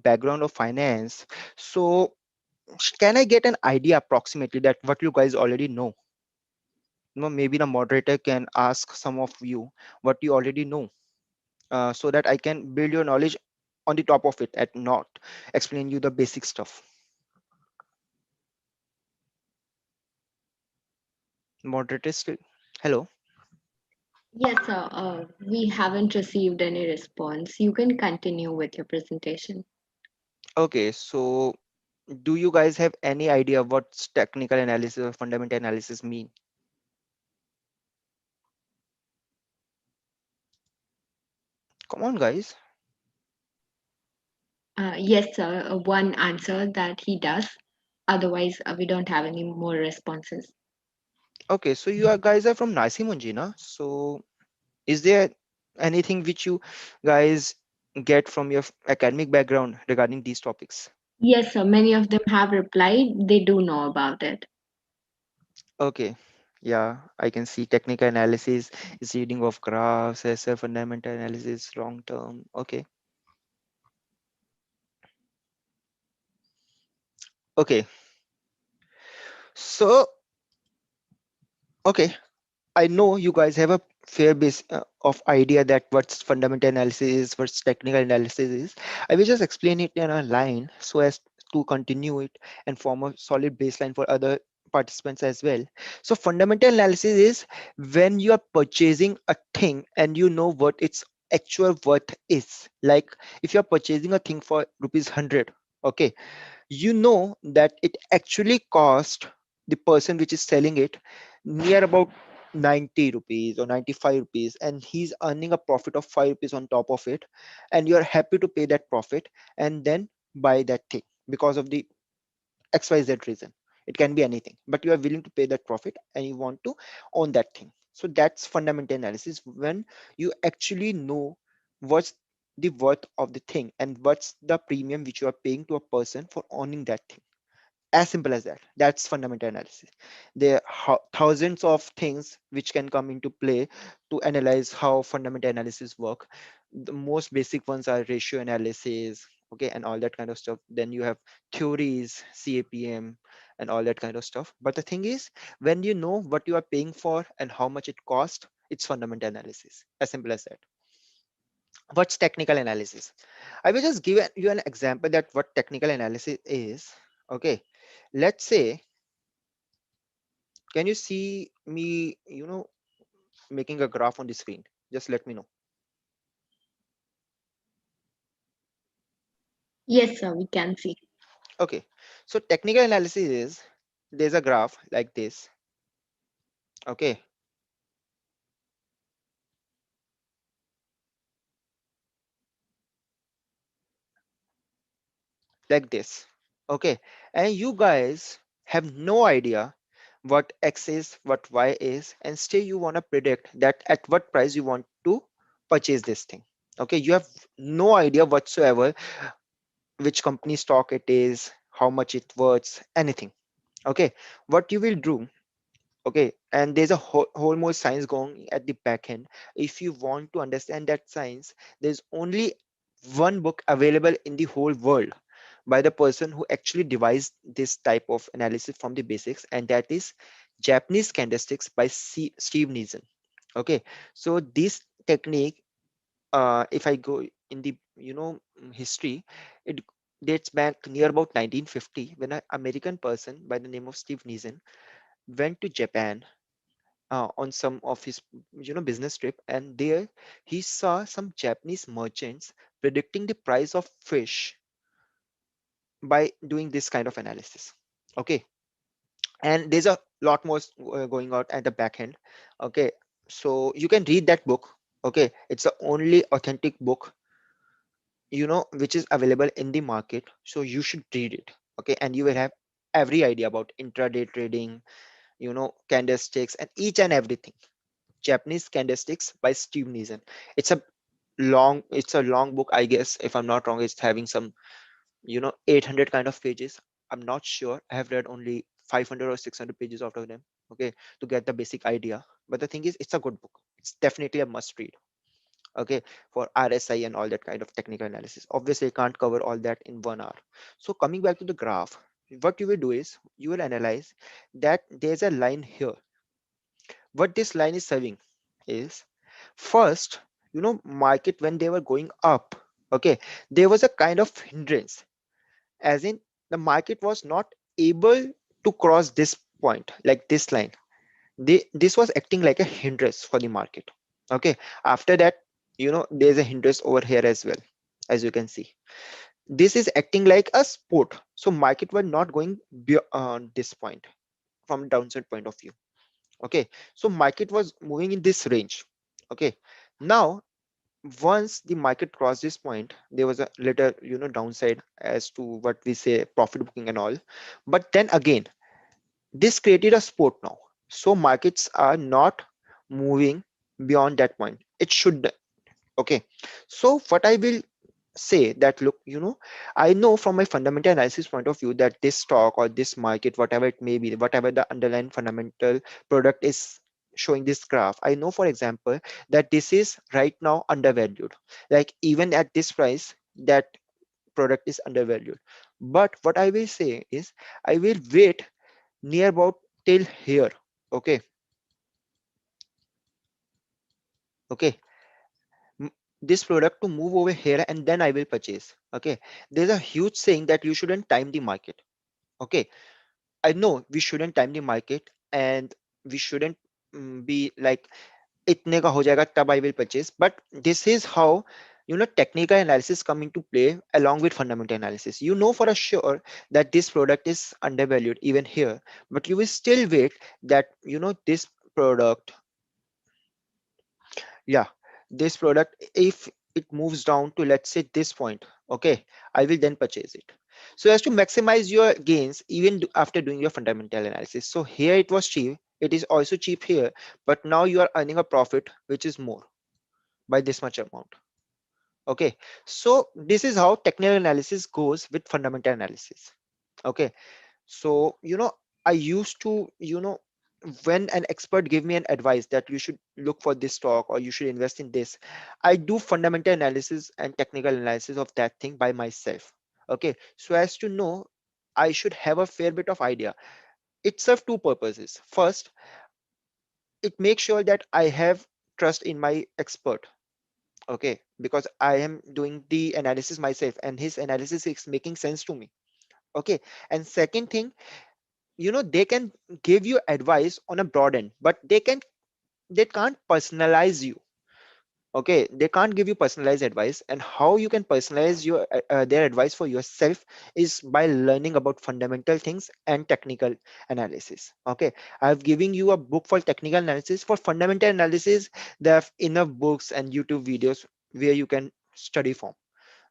background of finance. So can I get an idea approximately that what you guys already know? Maybe the moderator can ask some of you what you already know, so that I can build your knowledge on the top of it and not explain you the basic stuff. Moderator still? Hello. Yes, sir. We haven't received any response. You can continue with your presentation. Okay, so do you guys have any idea what's technical analysis or fundamental analysis mean? Come on, guys. Yes, sir. One answer that he does. Otherwise, we don't have any more responses. Okay, so you are guys are from Nasi Munjina. So is there anything which you guys get from your academic background regarding these topics? Yes, sir. Many of them have replied. They do know about it. Okay, yeah, I can see technical analysis is reading of graphs, as a fundamental analysis, long term. Okay, okay, so okay, I know you guys have a fair base of idea that what's fundamental analysis is, what's technical analysis is. I will just explain it in a line so as to continue it and form a solid baseline for other participants as well. So fundamental analysis is when you are purchasing a thing and you know what its actual worth is. Like if you're purchasing a thing for rupees 100, okay, you know that it actually cost the person which is selling it near about 90 rupees or 95 rupees, and he's earning a profit of 5 rupees on top of it, and you're happy to pay that profit and then buy that thing because of the XYZ reason. It can be anything, but you are willing to pay that profit and you want to own that thing. So that's fundamental analysis, when you actually know what's the worth of the thing and what's the premium which you are paying to a person for owning that thing. As simple as that. That's fundamental analysis. There are thousands of things which can come into play to analyze how fundamental analysis work. The most basic ones are ratio analysis, okay, and all that kind of stuff. Then you have theories, CAPM, and all that kind of stuff. But the thing is, when you know what you are paying for and how much it costs, It's fundamental analysis, as simple as that. What's technical analysis? I will just give you an example that what technical analysis is. Okay, let's say, can you see me, making a graph on the screen? Just let me know. Yes, sir, we can see. Okay, so technical analysis is, there's a graph like this. Okay, like this. Okay, and you guys have no idea what x is, what y is, and still you want to predict that at what price you want to purchase this thing. Okay, you have no idea whatsoever which company stock it is, how much it worth, anything. Okay, what you will do, okay, and there's a whole more science going at the back end. If you want to understand that science, there's only one book available in the whole world by the person who actually devised this type of analysis from the basics, and that is Japanese Candlesticks by Steve Nissen. Okay, so this technique, if I go in the history, it dates back near about 1950, when an American person by the name of Steve Nissen went to Japan on some of his business trip, and there he saw some Japanese merchants predicting the price of fish by doing this kind of analysis. Okay, and there's a lot more going out at the back end. Okay, so you can read that book. Okay, it's the only authentic book which is available in the market, so you should read it. Okay, and you will have every idea about intraday trading, candlesticks, and each and everything. Japanese Candlesticks by Steve Nissen. It's a long book, I guess. If I'm not wrong, it's having some 800 kind of pages. I'm not sure. I have read only 500 or 600 pages out of them. Okay, to get the basic idea. But the thing is, it's a good book. It's definitely a must read. Okay, for RSI and all that kind of technical analysis. Obviously, I can't cover all that in 1 hour. So coming back to the graph, what you will do is you will analyze that there's a line here. What this line is serving is, first, market when they were going up, okay, there was a kind of hindrance, as in the market was not able to cross this point, like this line. This was acting like a hindrance for the market. Okay, after that, there's a hindrance over here as well, as you can see. This is acting like a support, so market were not going beyond this point from downside point of view. Okay, so market was moving in this range. Okay, now once the market crossed this point, there was a little downside as to what we say profit booking and all. But then again, this created a support now, so markets are not moving beyond that point. It should. Okay, so what I will say that, look, I know from my fundamental analysis point of view that this stock or this market, whatever it may be, whatever the underlying fundamental product is showing this graph, I know, for example, that this is right now undervalued. Like even at this price, that product is undervalued. But what I will say is, I will wait near about till here. Okay, okay, this product to move over here, and then I will purchase. Okay, there's a huge saying that you shouldn't time the market. Okay, I know we shouldn't time the market, and we shouldn't be like itne ka ho jayega tab I will purchase. But this is how technical analysis come into play along with fundamental analysis. You know for a sure that this product is undervalued even here, but you will still wait that this product, yeah, this product, if it moves down to, let's say, this point, okay, I will then purchase it, so as to maximize your gains even after doing your fundamental analysis. So here it was cheap, it is also cheap here, but now you are earning a profit which is more by this much amount. Okay, so this is how technical analysis goes with fundamental analysis. Okay, so I used to when an expert give me an advice that you should look for this stock or you should invest in this, I do fundamental analysis and technical analysis of that thing by myself. Okay, so as to know, I should have a fair bit of idea. It serves two purposes. First, it makes sure that I have trust in my expert. Okay, because I am doing the analysis myself and his analysis is making sense to me. Okay, and second thing, they can give you advice on a broad end, but they can't personalize you. Okay, they can't give you personalized advice, and how you can personalize their advice for yourself is by learning about fundamental things and technical analysis. Okay, I've given you a book for technical analysis. For fundamental analysis, there are enough books and YouTube videos where you can study from.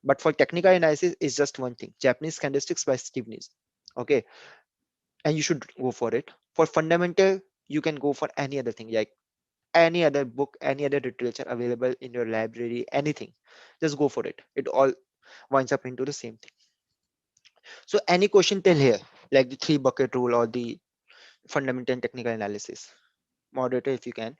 But for technical analysis, it's just one thing: Japanese Candlesticks by Steve Nies. Okay, and you should go for it. For fundamental, you can go for any other thing, like any other book, any other literature available in your library, anything. Just go for it. It all winds up into the same thing. So any question till here, like the three bucket rule or the fundamental and technical analysis? Moderator, if you can.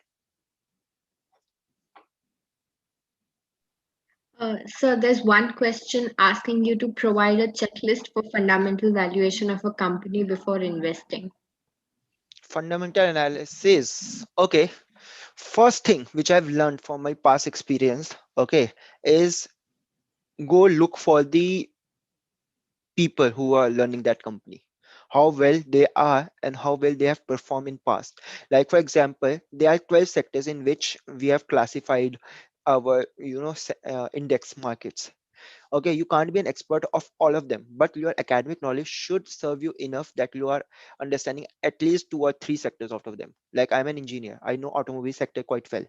So there's one question asking you to provide a checklist for fundamental valuation of a company before investing. Fundamental analysis. Okay. First thing which I've learned from my past experience, okay, is go look for the people who are learning that company, how well they are and how well they have performed in past. Like for example, there are 12 sectors in which we have classified our index markets. Okay, you can't be an expert of all of them, but your academic knowledge should serve you enough that you are understanding at least two or three sectors out of them. Like I'm an engineer, I know automobile sector quite well.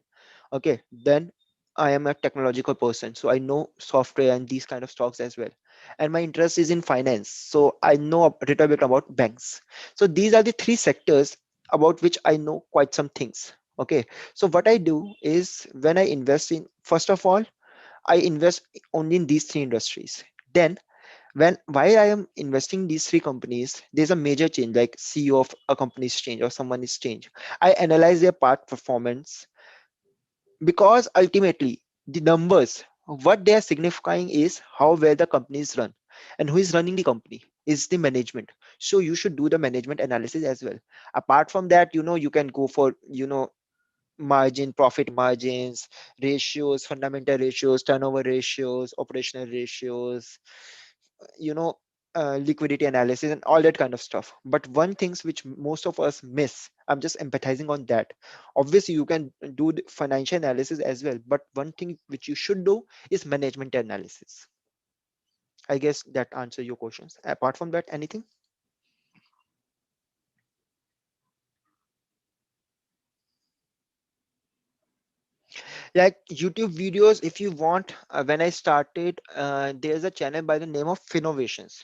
Okay, then I am a technological person, so I know software and these kind of stocks as well. And my interest is in finance, so I know a little bit about banks. So these are the three sectors about which I know quite some things. Okay, so what I do is when I invest in, first of all, I invest only in these three industries. Then when while I am investing in these three companies, there's a major change, like CEO of a company is change or someone is change. I analyze their past performance, because ultimately the numbers, what they are signifying is how well the company is run, and who is running the company is the management. So you should do the management analysis as well. Apart from that, you can go for margin, profit margins, ratios, fundamental ratios, turnover ratios, operational ratios, you know liquidity analysis and all that kind of stuff. But one things which most of us miss, I'm just empathizing on that. Obviously you can do the financial analysis as well, but one thing which you should do is management analysis. I guess that answer your questions. Apart from that, anything? Like YouTube videos, if you want, when I started, there's a channel by the name of Finnovations,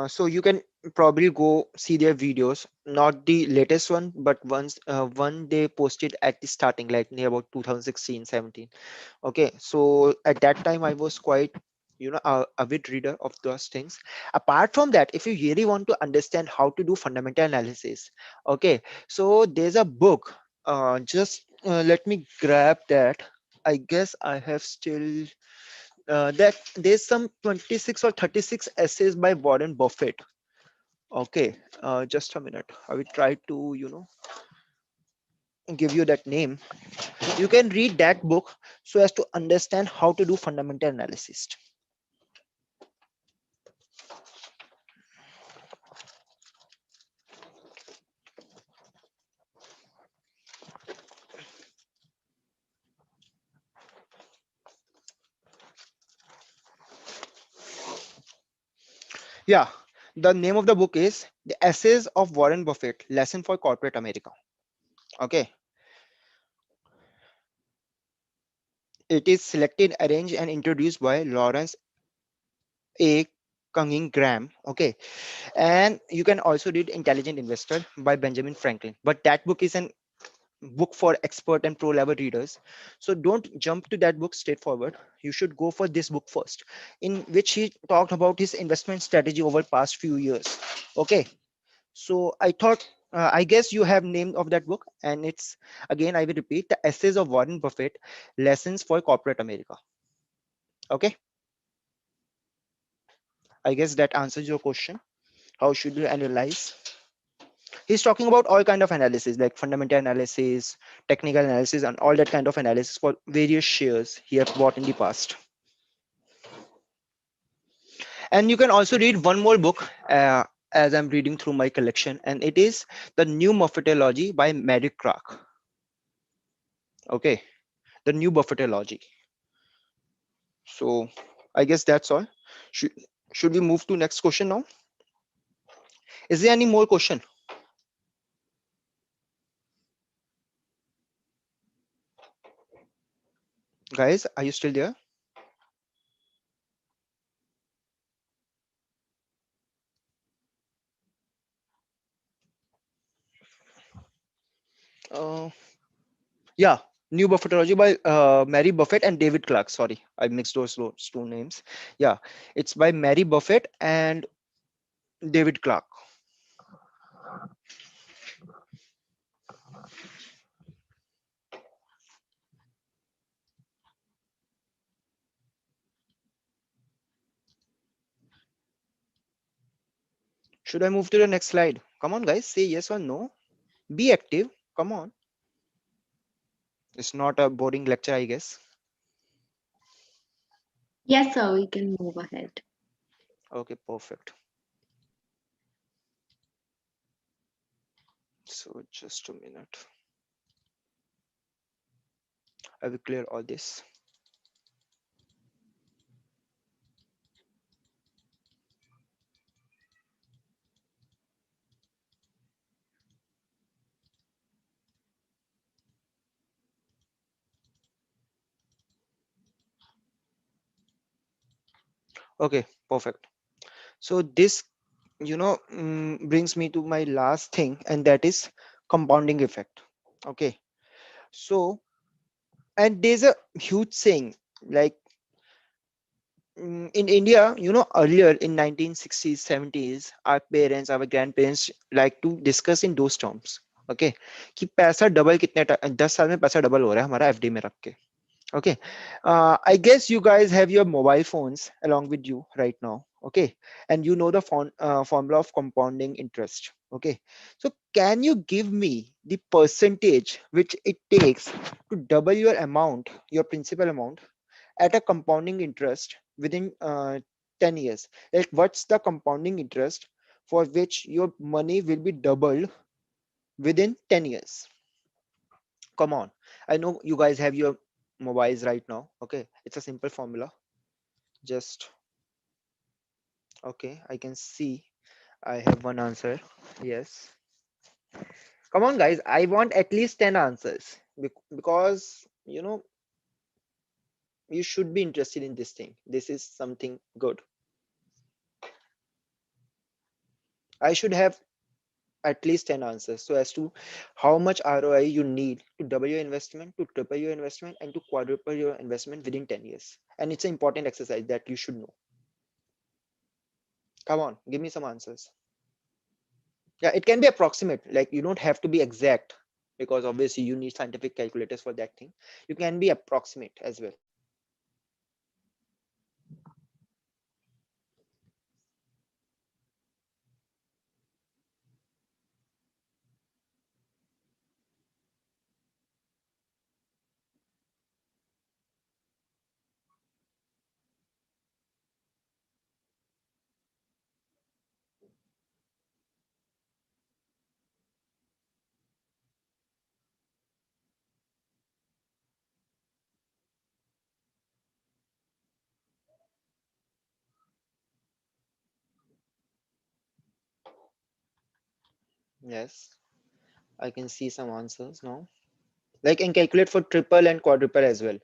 so you can probably go see their videos, not the latest one, but one they posted at the starting, like near about 2016 17. Okay, so at that time I was quite a avid reader of those things. Apart from that, if you really want to understand how to do fundamental analysis, okay, so there's a book, just let me grab that. I guess I have still that there's some 26 or 36 essays by Warren Buffett. Okay, just a minute. I will try to, give you that name. You can read that book so as to understand how to do fundamental analysis. Yeah, the name of the book is The Essays of Warren Buffett, Lesson for Corporate America. Okay, it is selected, arranged, and introduced by Lawrence A. Cunningham. Okay, and you can also read Intelligent Investor by Benjamin Franklin. But that book is an book for expert and pro level readers, so don't jump to that book straightforward. You should go for this book first, in which he talked about his investment strategy over past few years. Okay, so I thought, I guess you have named of that book, and it's, again I will repeat, The Essays of Warren Buffett, Lessons for Corporate America. Okay, I guess that answers your question. How should you analyze? He's talking about all kind of analysis, like fundamental analysis, technical analysis, and all that kind of analysis for various shares he has bought in the past. And you can also read one more book as I'm reading through my collection, and it is The New Buffettology by Mary Clark. Okay, The New Buffettology. So I guess that's all. Should, should we move to next question now? Is there any more question? Guys, are you still there? Uh, yeah, New Buffettology by Mary Buffett and David Clark. Sorry, I mixed those two names. Yeah, it's by Mary Buffett and David Clark. Should I move to the next slide? Come on, guys, say yes or no. Be active. Come on. It's not a boring lecture, I guess. Yes, sir, we can move ahead. Okay, perfect. So just a minute. I will clear all this. Okay, perfect. So this, brings me to my last thing, and that is compounding effect. Okay, so, and there's a huge saying, like, in India, earlier in 1960s, 70s, our parents, our grandparents like to discuss in those terms. Okay, कि पैसा double कितने 10 साल में पैसा double हो रहा है हमारा एफडी में रख के. Okay, I guess you guys have your mobile phones along with you right now. Okay, and you know the formula of compounding interest. Okay, so can you give me the percentage which it takes to double your amount, your principal amount, at a compounding interest within 10 years? Like, what's the compounding interest for which your money will be doubled within 10 years? Come on, I know you guys have your mobiles right now. Okay, it's a simple formula. Just okay, I can see I have one answer. Yes, come on, guys, I want at least 10 answers because you should be interested in this thing. This is something good. I should have at least 10 answers so as to how much ROI you need to double your investment, to triple your investment, and to quadruple your investment within 10 years. And it's an important exercise that you should know. Come on, give me some answers. Yeah, it can be approximate, like you don't have to be exact, because obviously you need scientific calculators for that thing. You can be approximate as well. Yes, I can see some answers now. Like, and calculate for triple and quadruple as well.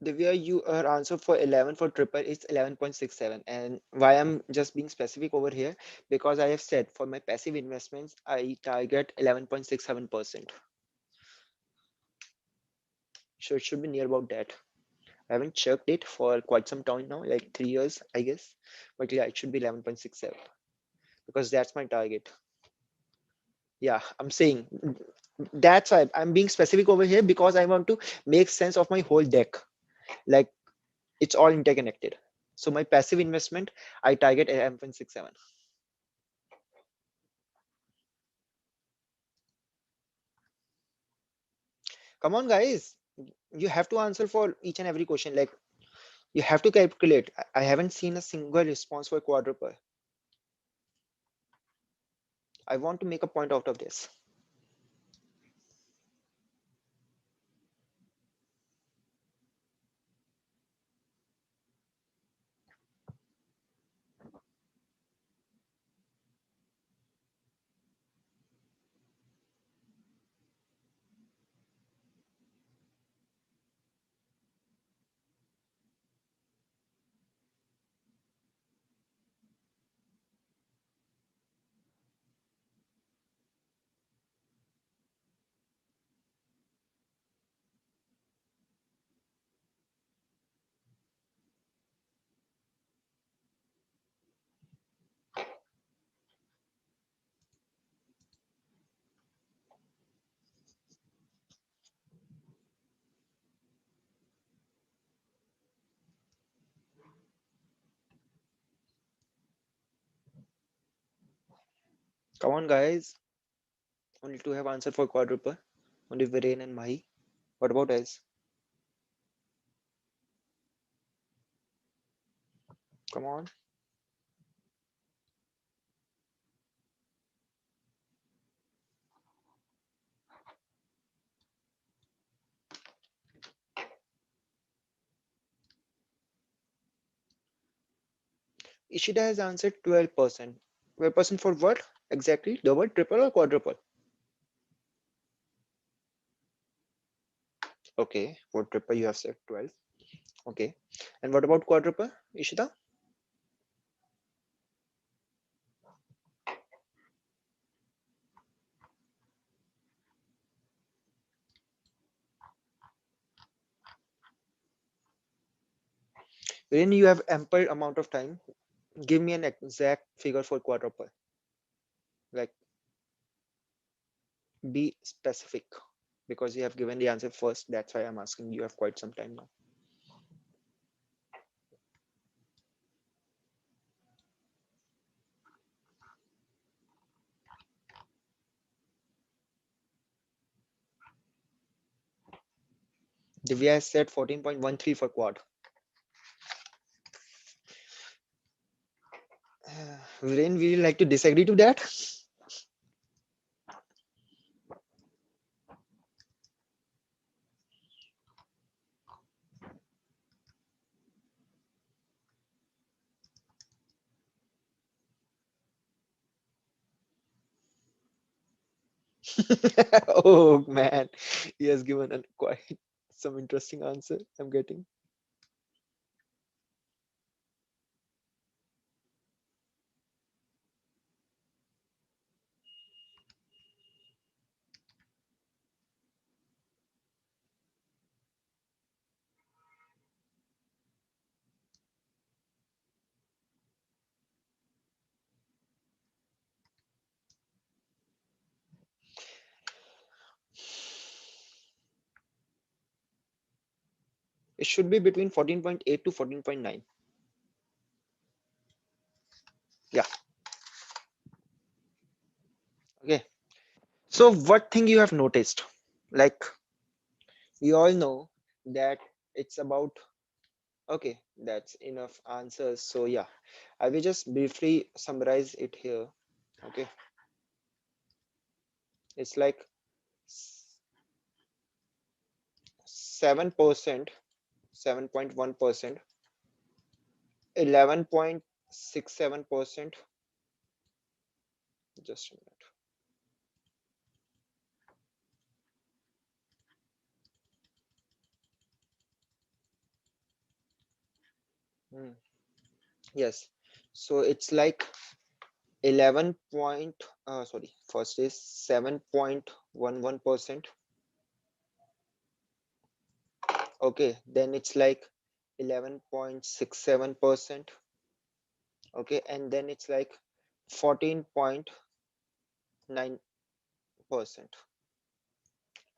Divya, your answer for 11 for triple is 11.67. And why I'm just being specific over here, because I have said for my passive investments, I target 11.67%. So it should be near about that. I haven't checked it for quite some time now, like 3 years, I guess. But yeah, it should be 11.67 because that's my target. Yeah, I'm saying that's why I'm being specific over here because I want to make sense of my whole deck. Like it's all interconnected. So my passive investment, I target 11.67. Come on, guys. You have to answer for each and every question. Like you have to calculate. I haven't seen a single response for quadruple. I want to make a point out of this. Come on, guys. Only two have answered for quadruple. Only Viren and Mahi. What about us? Come on. Ishida has answered 12%. 12% for what? Exactly? Double, triple, or quadruple? Okay, for triple you have said 12. Okay. And what about quadruple, Ishida? When you have ample amount of time, give me an exact figure for quadruple. Like be specific because you have given the answer first. That's why I'm asking. You have quite some time now. Divya has said 14.13 for quad. Viren, would you like to disagree to that? Oh man, he has given a quite some interesting answer. I'm getting. It should be between 14.8 to 14.9. Yeah. Okay. So what thing you have noticed? Like we all know that it's about, okay, that's enough answers. So yeah, I will just briefly summarize it here. Okay. It's like 7%, 7.1%, 11.67%. Just a minute. Yes. So it's like 11 point, sorry, first is 7.11%. Okay, then it's like 11.67%. Okay, and then it's like 14.9%.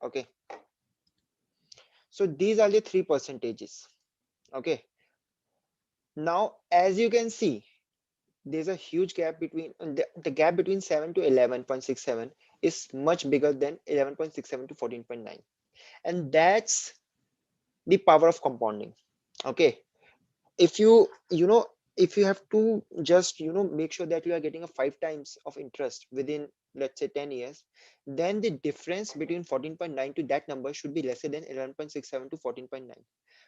Okay, so these are the three percentages. Okay, now as you can see, there's a huge gap between the gap between 7 to 11.67 is much bigger than 11.67 to 14.9, and that's the power of compounding. Okay, if if you have to just make sure that you are getting a 5 times of interest within, let's say, 10 years, then the difference between 14.9 to that number should be lesser than 11.67 to 14.9.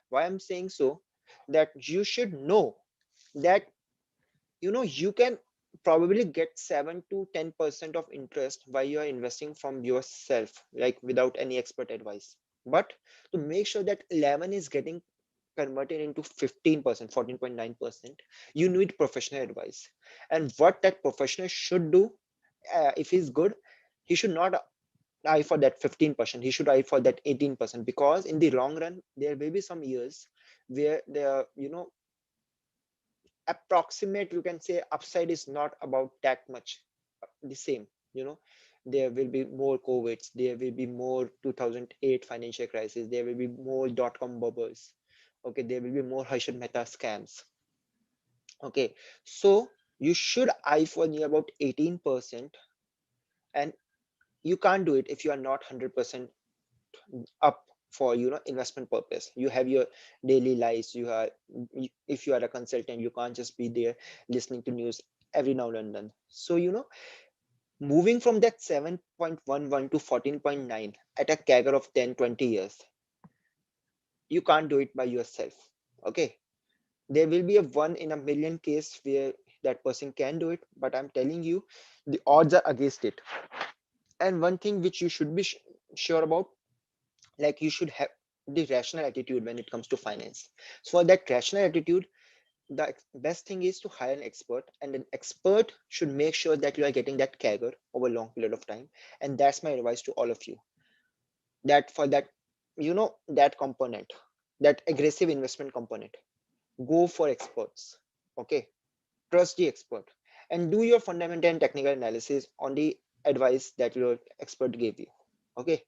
Why I'm saying so? That you should know that you can probably get 7 to 10% of interest while you are investing from yourself, like without any expert advice. But to make sure that 11 is getting converted into 15%, 14.9%, you need professional advice. And what that professional should do, if he's good, he should not eye for that 15%, he should eye for that 18%, because in the long run there will be some years where the approximate, you can say, upside is not about that much the same. There will be more covids, there will be more 2008 financial crisis, there will be more dot-com bubbles. Okay, there will be more Harshad Mehta scams. Okay, so you should eye for near about 18%, and you can't do it if you are not 100% up for investment purpose. You have your daily lives, if you are a consultant, you can't just be there listening to news every now and then. So moving from that 7.11 to 14.9 at a CAGR of 10-20 years, you can't do it by yourself. Okay, there will be a 1 in a million case where that person can do it, but I'm telling you, the odds are against it. And one thing which you should be sure about, like, you should have the rational attitude when it comes to finance. So for that rational attitude, the best thing is to hire an expert, and an expert should make sure that you are getting that CAGR over a long period of time. And that's my advice to all of you, that for that that component, that aggressive investment component, go for experts. Okay, trust the expert and do your fundamental and technical analysis on the advice that your expert gave you. Okay,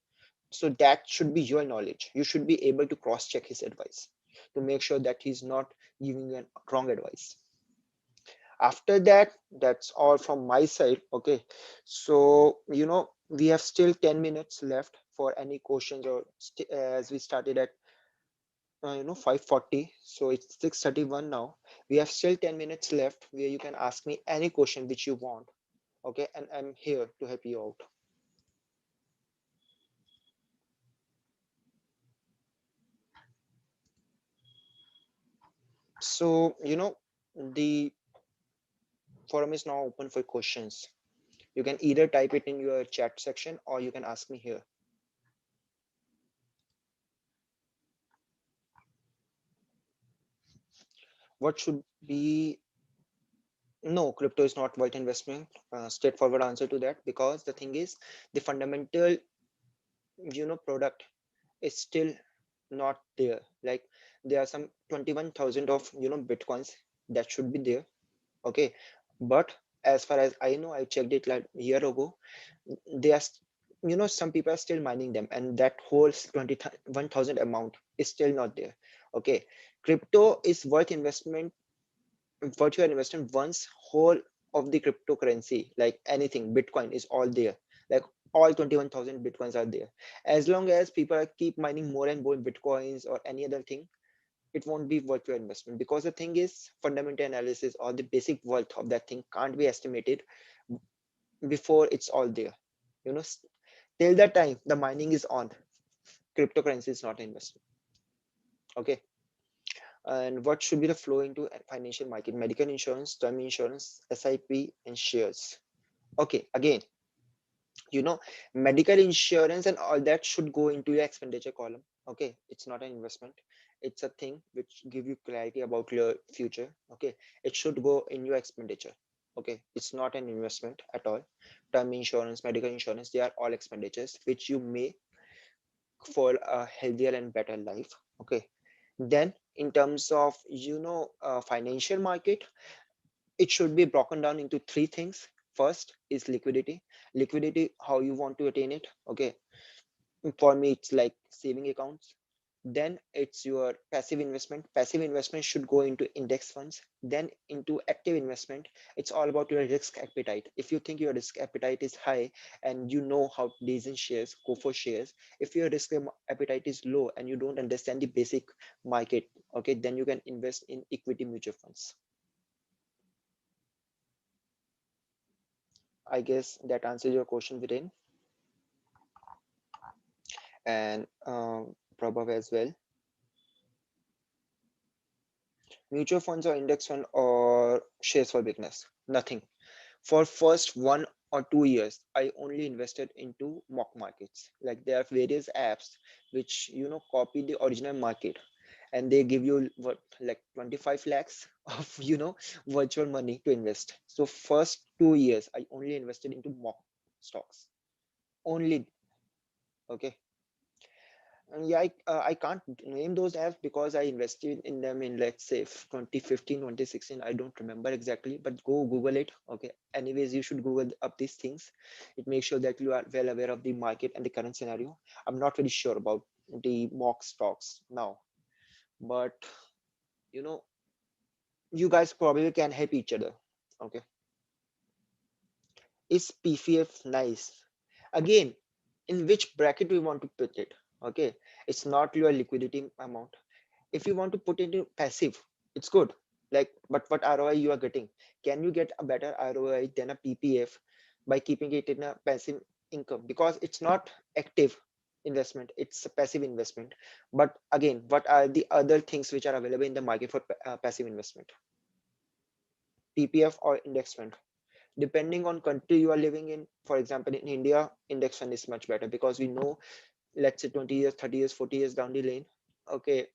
so that should be your knowledge. You should be able to cross check his advice to make sure that he's not giving you an wrong advice. After that, that's all from my side. Okay, so we have still 10 minutes left for any questions, or as we started at 5:40, so it's 6:31 now. We have still 10 minutes left where you can ask me any question which you want. Okay, and I'm here to help you out. So the forum is now open for questions. You can either type it in your chat section or you can ask me here. What should be? No, crypto is not worth investment. Straightforward answer to that, because the thing is, the fundamental product is still not there. Like, there are some 21,000 of bitcoins that should be there. Okay, but as far as I know, I checked it like a year ago, they are some people are still mining them, and that whole 21,000 amount is still not there. Okay, crypto is worth investment, worth your investment once whole of the cryptocurrency, like anything bitcoin, is all there, like all 21,000 bitcoins are there. As long as people keep mining more and more bitcoins or any other thing, it won't be worth your investment, because the thing is, fundamental analysis or the basic worth of that thing can't be estimated before it's all there. Till that time the mining is on, cryptocurrency is not an investment. Okay, and what should be the flow into a financial market? Medical insurance, term insurance, SIP, and shares. Okay, again, medical insurance and all that should go into your expenditure column. Okay, it's not an investment, it's a thing which give you clarity about your future. Okay, it should go in your expenditure. Okay, it's not an investment at all. Term insurance, medical insurance, they are all expenditures which you may for a healthier and better life. Okay, then in terms of financial market, it should be broken down into three things. First is liquidity, how you want to attain it. Okay, for me it's like saving accounts. Then it's your passive investment should go into index funds. Then into active investment, it's all about your risk appetite. If you think your risk appetite is high and you know how to deal in shares, go for shares. If your appetite is low and you don't understand the basic market, okay, then you can invest in equity mutual funds. I guess that answers your question, Viren, and Prabhav as well. Mutual funds or index fund or shares for beginners? Nothing. For first 1 or 2 years, I only invested into mock markets. Like there are various apps which copy the original market, and they give you what, like 25 lakhs of virtual money to invest. So first 2 years, I only invested into mock stocks. Only. Okay. And yeah, I can't name those apps because I invested in them in, let's say, 2015, 2016. I don't remember exactly, but go Google it. Okay. Anyways, you should Google up these things. It makes sure that you are well aware of the market and the current scenario. I'm not very sure about the mock stocks now, but you know, you guys probably can help each other. Okay. Is PFF nice? Again, in which bracket we want to put it? Okay. It's not your liquidity amount. If you want to put it in passive, it's good. Like, but what ROI you are getting? Can you get a better ROI than a PPF by keeping it in a passive income? Because it's not active investment, it's a passive investment. But again, what are the other things which are available in the market for passive investment? PPF or index fund? Depending on country you are living in. For example, in India, index fund is much better because we know, let's say 20 years, 30 years, 40 years down the lane, okay,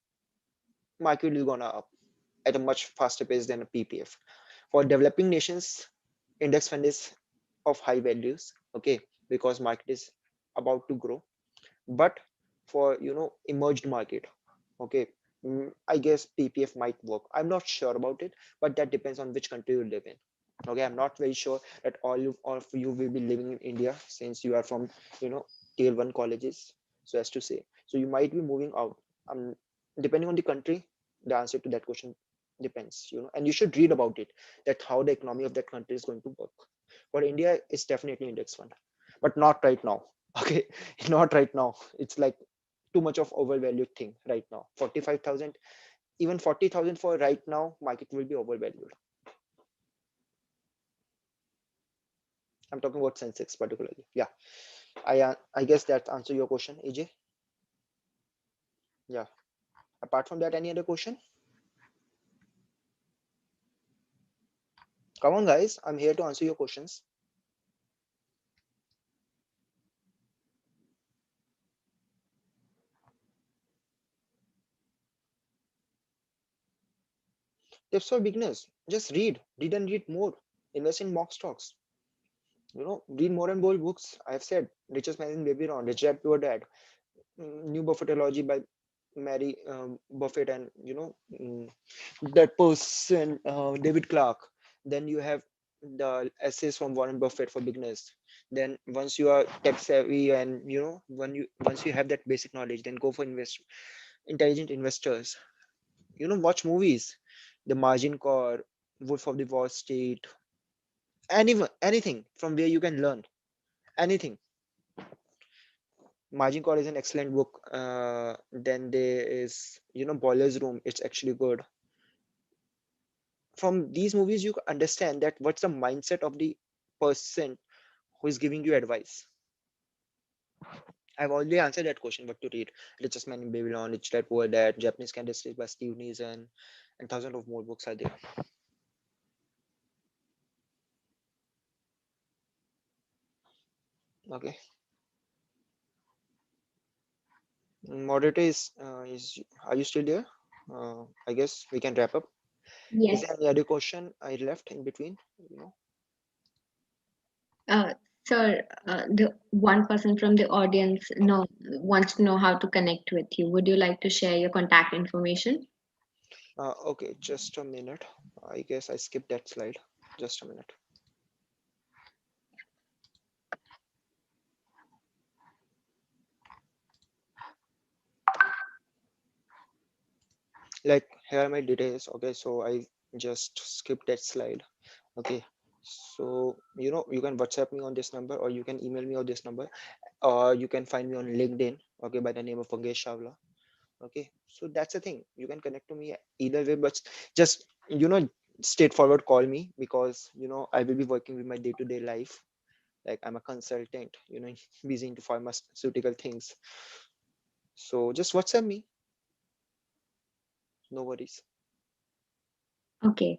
market is gonna up at a much faster pace than a PPF. For developing nations, index fund is of high values, okay, because market is about to grow. But for emerged market, okay, I guess PPF might work. I'm not sure about it, but that depends on which country you live in. Okay, I'm not very sure that all of you will be living in India, since you are from tier 1 colleges, so as to say. So you might be moving out. Depending on the country, the answer to that question depends, and you should read about it, that how the economy of that country is going to work. For India, it's definitely index fund, but not right now. Okay, not right now. It's like too much of overvalued thing right now. 45,000, even 40,000 for right now, market will be overvalued. I'm talking about Sensex particularly. Yeah, I guess that answer your question, AJ. Yeah. Apart from that, any other question? Come on, guys. I'm here to answer your questions. Tips for beginners: just read and read more. Invest in mock stocks. Read more and more books. I've said Richest Man in Babylon, Rich Dad Poor Dad, New Buffettology by Mary Buffett, and that person, David Clark. Then you have the essays from Warren Buffett for beginners. Then once you are tech savvy and once you have that basic knowledge, then go for intelligent investors. Watch movies, The Margin Call, Wolf of the Wall Street, anything from where you can learn anything. Margin Call is an excellent book. Then there is Boiler's Room. It's actually good. From these movies, you understand that what's the mindset of the person who is giving you advice. I've already answered that question. What to read: Richest Man in Babylon, Rich Dad Poor Dad, Japanese Candlestick by Steve Nissen, and thousands of more books are there. Okay. Moderator are you still there? I guess we can wrap up. Yes. Is there any other question I left in between? Sir, the one person from the audience wants to know how to connect with you. Would you like to share your contact information? Okay, just a minute. I guess I skipped that slide. Just a minute. Like here are my details. Okay, so I just skipped that slide. Okay, so you can WhatsApp me on this number, or you can email me on this number, or you can find me on LinkedIn. Okay, by the name of Vangesh Chawla. Okay, so that's the thing. You can connect to me either way, but just straightforward call me, because I will be working with my day-to-day life. Like I'm a consultant, busy into pharmaceutical things. So just WhatsApp me. No worries. Okay.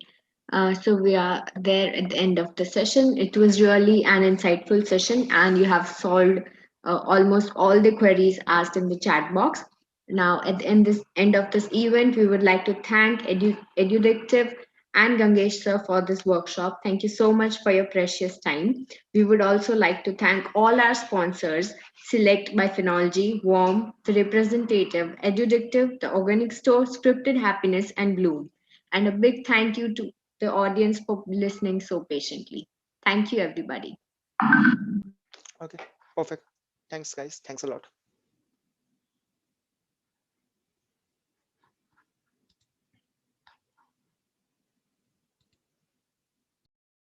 So we are there at the end of the session. It was really an insightful session, and you have solved almost all the queries asked in the chat box. Now, at the end of this event, we would like to thank Edudictive and Gangesh sir for this workshop. Thank you so much for your precious time. We would also like to thank all our sponsors: Select by Phenology, Warm, The Representative, Edudictive, The Organic Store, Scripted Happiness, and Bloom. And a big thank you to the audience for listening so patiently. Thank you, everybody. Okay, perfect. Thanks, guys. Thanks a lot.